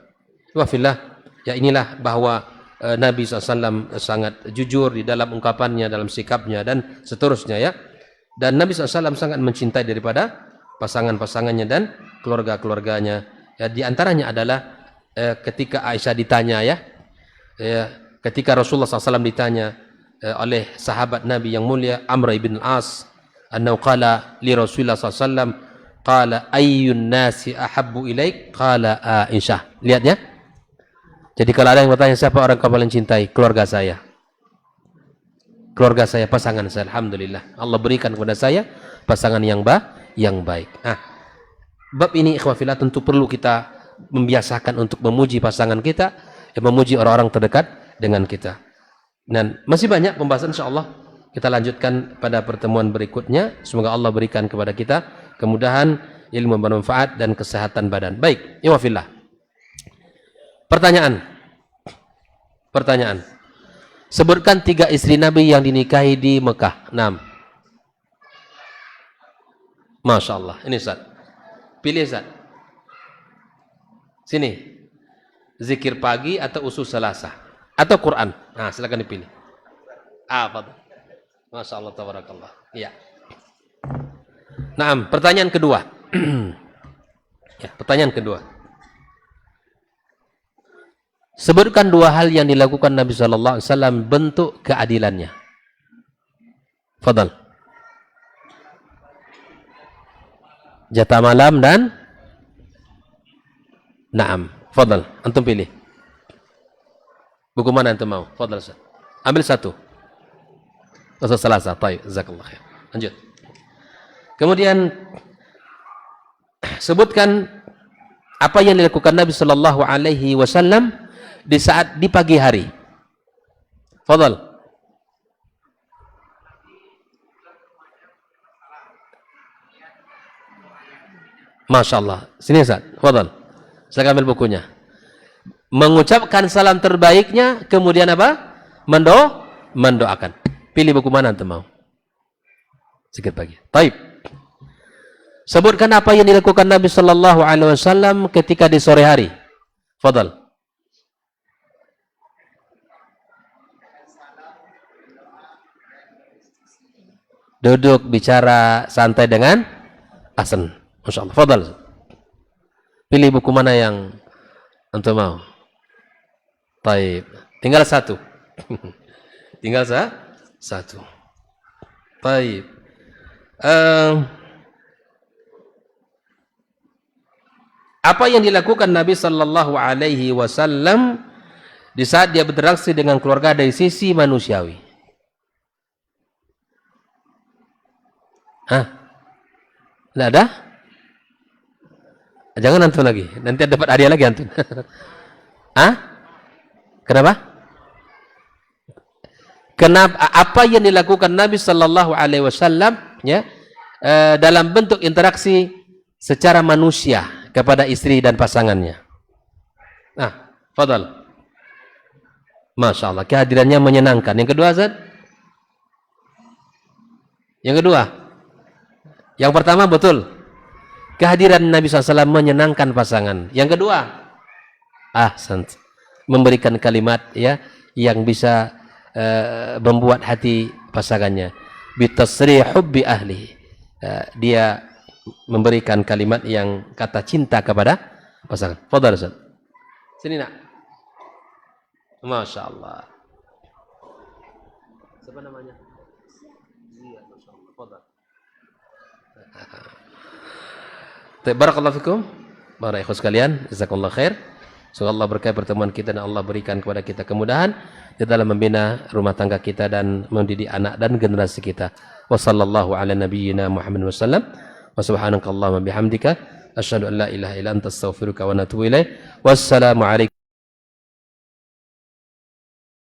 Wa fillah, ya inilah bahwa Nabi SAW sangat jujur di dalam ungkapannya, dalam sikapnya dan seterusnya ya. Dan Nabi SAW sangat mencintai daripada pasangan-pasangannya dan keluarga-keluarganya. Ya, di antaranya adalah ketika Aisyah ditanya ya, ketika Rasulullah SAW ditanya oleh sahabat Nabi yang mulia Amr ibn al-As, annahu qala li Rasulullah SAW, qala ayyun nasi ahabbu ilaik, qala Aisyah. Lihat ya. Jadi kalau ada yang bertanya siapa orang kau paling cintai, keluarga saya. Keluarga saya, pasangan saya. Alhamdulillah. Allah berikan kepada saya pasangan yang baik. Bab ini ikhwah fillah tentu perlu kita membiasakan untuk memuji pasangan kita, memuji orang-orang terdekat dengan kita. Dan masih banyak pembahasan insyaallah kita lanjutkan pada pertemuan berikutnya. Semoga Allah berikan kepada kita kemudahan, ilmu bermanfaat dan kesehatan badan. Baik, ikhwah fillah. Pertanyaan. Sebutkan 3 istri Nabi yang dinikahi di Mekah. 6. Masya Allah. Ini Ustaz. Pilih Ustaz. Sini. Zikir pagi atau usul Selasa atau Quran. Nah, silakan dipilih. Fadhil. Masya Allah, tabarakallah. Iya. Nah, pertanyaan kedua. Ya, pertanyaan kedua. Sebutkan 2 hal yang dilakukan Nabi sallallahu alaihi wasallam bentuk keadilannya. Fadhal. Jatah malam dan Naam. Fadhal, antum pilih. Buku mana antum mau? Fadhal Ustaz. Ambil 1. Usul Selasa. Baik, jazakallahu khair. Lanjut. Kemudian sebutkan apa yang dilakukan Nabi sallallahu alaihi wasallam di saat di pagi hari. Fadhal. Masya Allah. Sini Ustaz. Fadhal. Saya ambil bukunya. Mengucapkan salam terbaiknya, kemudian apa? Mendoakan. Pilih buku mana antum mau? Sikit pagi. Taib. Sebutkan apa yang dilakukan Nabi sallallahu alaihi wasallam ketika di sore hari. Fadhal. Duduk bicara santai dengan Hasan. Masya Allah. Fadhal. Pilih buku mana yang antum mau. Taib. Tinggal 1. Tinggal 1. Taib. Apa yang dilakukan Nabi sallallahu alaihi wasallam di saat dia berinteraksi dengan keluarga dari sisi manusiawi? Tidak ada? Jangan antum lagi. Nanti dapat hadiah lagi antum. Kenapa? Apa yang dilakukan Nabi sallallahu alaihi wasallam ya dalam bentuk interaksi secara manusia kepada istri dan pasangannya. Fadhal. Masya Allah, kehadirannya menyenangkan. Yang kedua, Zat? Yang kedua? Yang pertama betul. Kehadiran Nabi SAW menyenangkan pasangan. Yang kedua? Memberikan kalimat ya yang bisa membuat hati pasangannya. Bitasri hubbi ahli. Dia memberikan kalimat yang kata cinta kepada pasangan. Fadhal Ustaz. Sini nak. Masya Allah. Siapa namanya? Zia. Masya Allah. Fadhal. Barakallahu fikum. Para ikhwan sekalian, jazakallahu khair. Semoga Allah berkahi pertemuan kita dan Allah berikan kepada kita kemudahan di dalam membina rumah tangga kita dan mendidik anak dan generasi kita. Wassallallahu ala nabiyyina Muhammad wasallam. Wa subhanakallahumma bihamdika asyhadu an la ilaha illa anta astaghfiruka wa atubu ilaik. Wassalamu alaikum.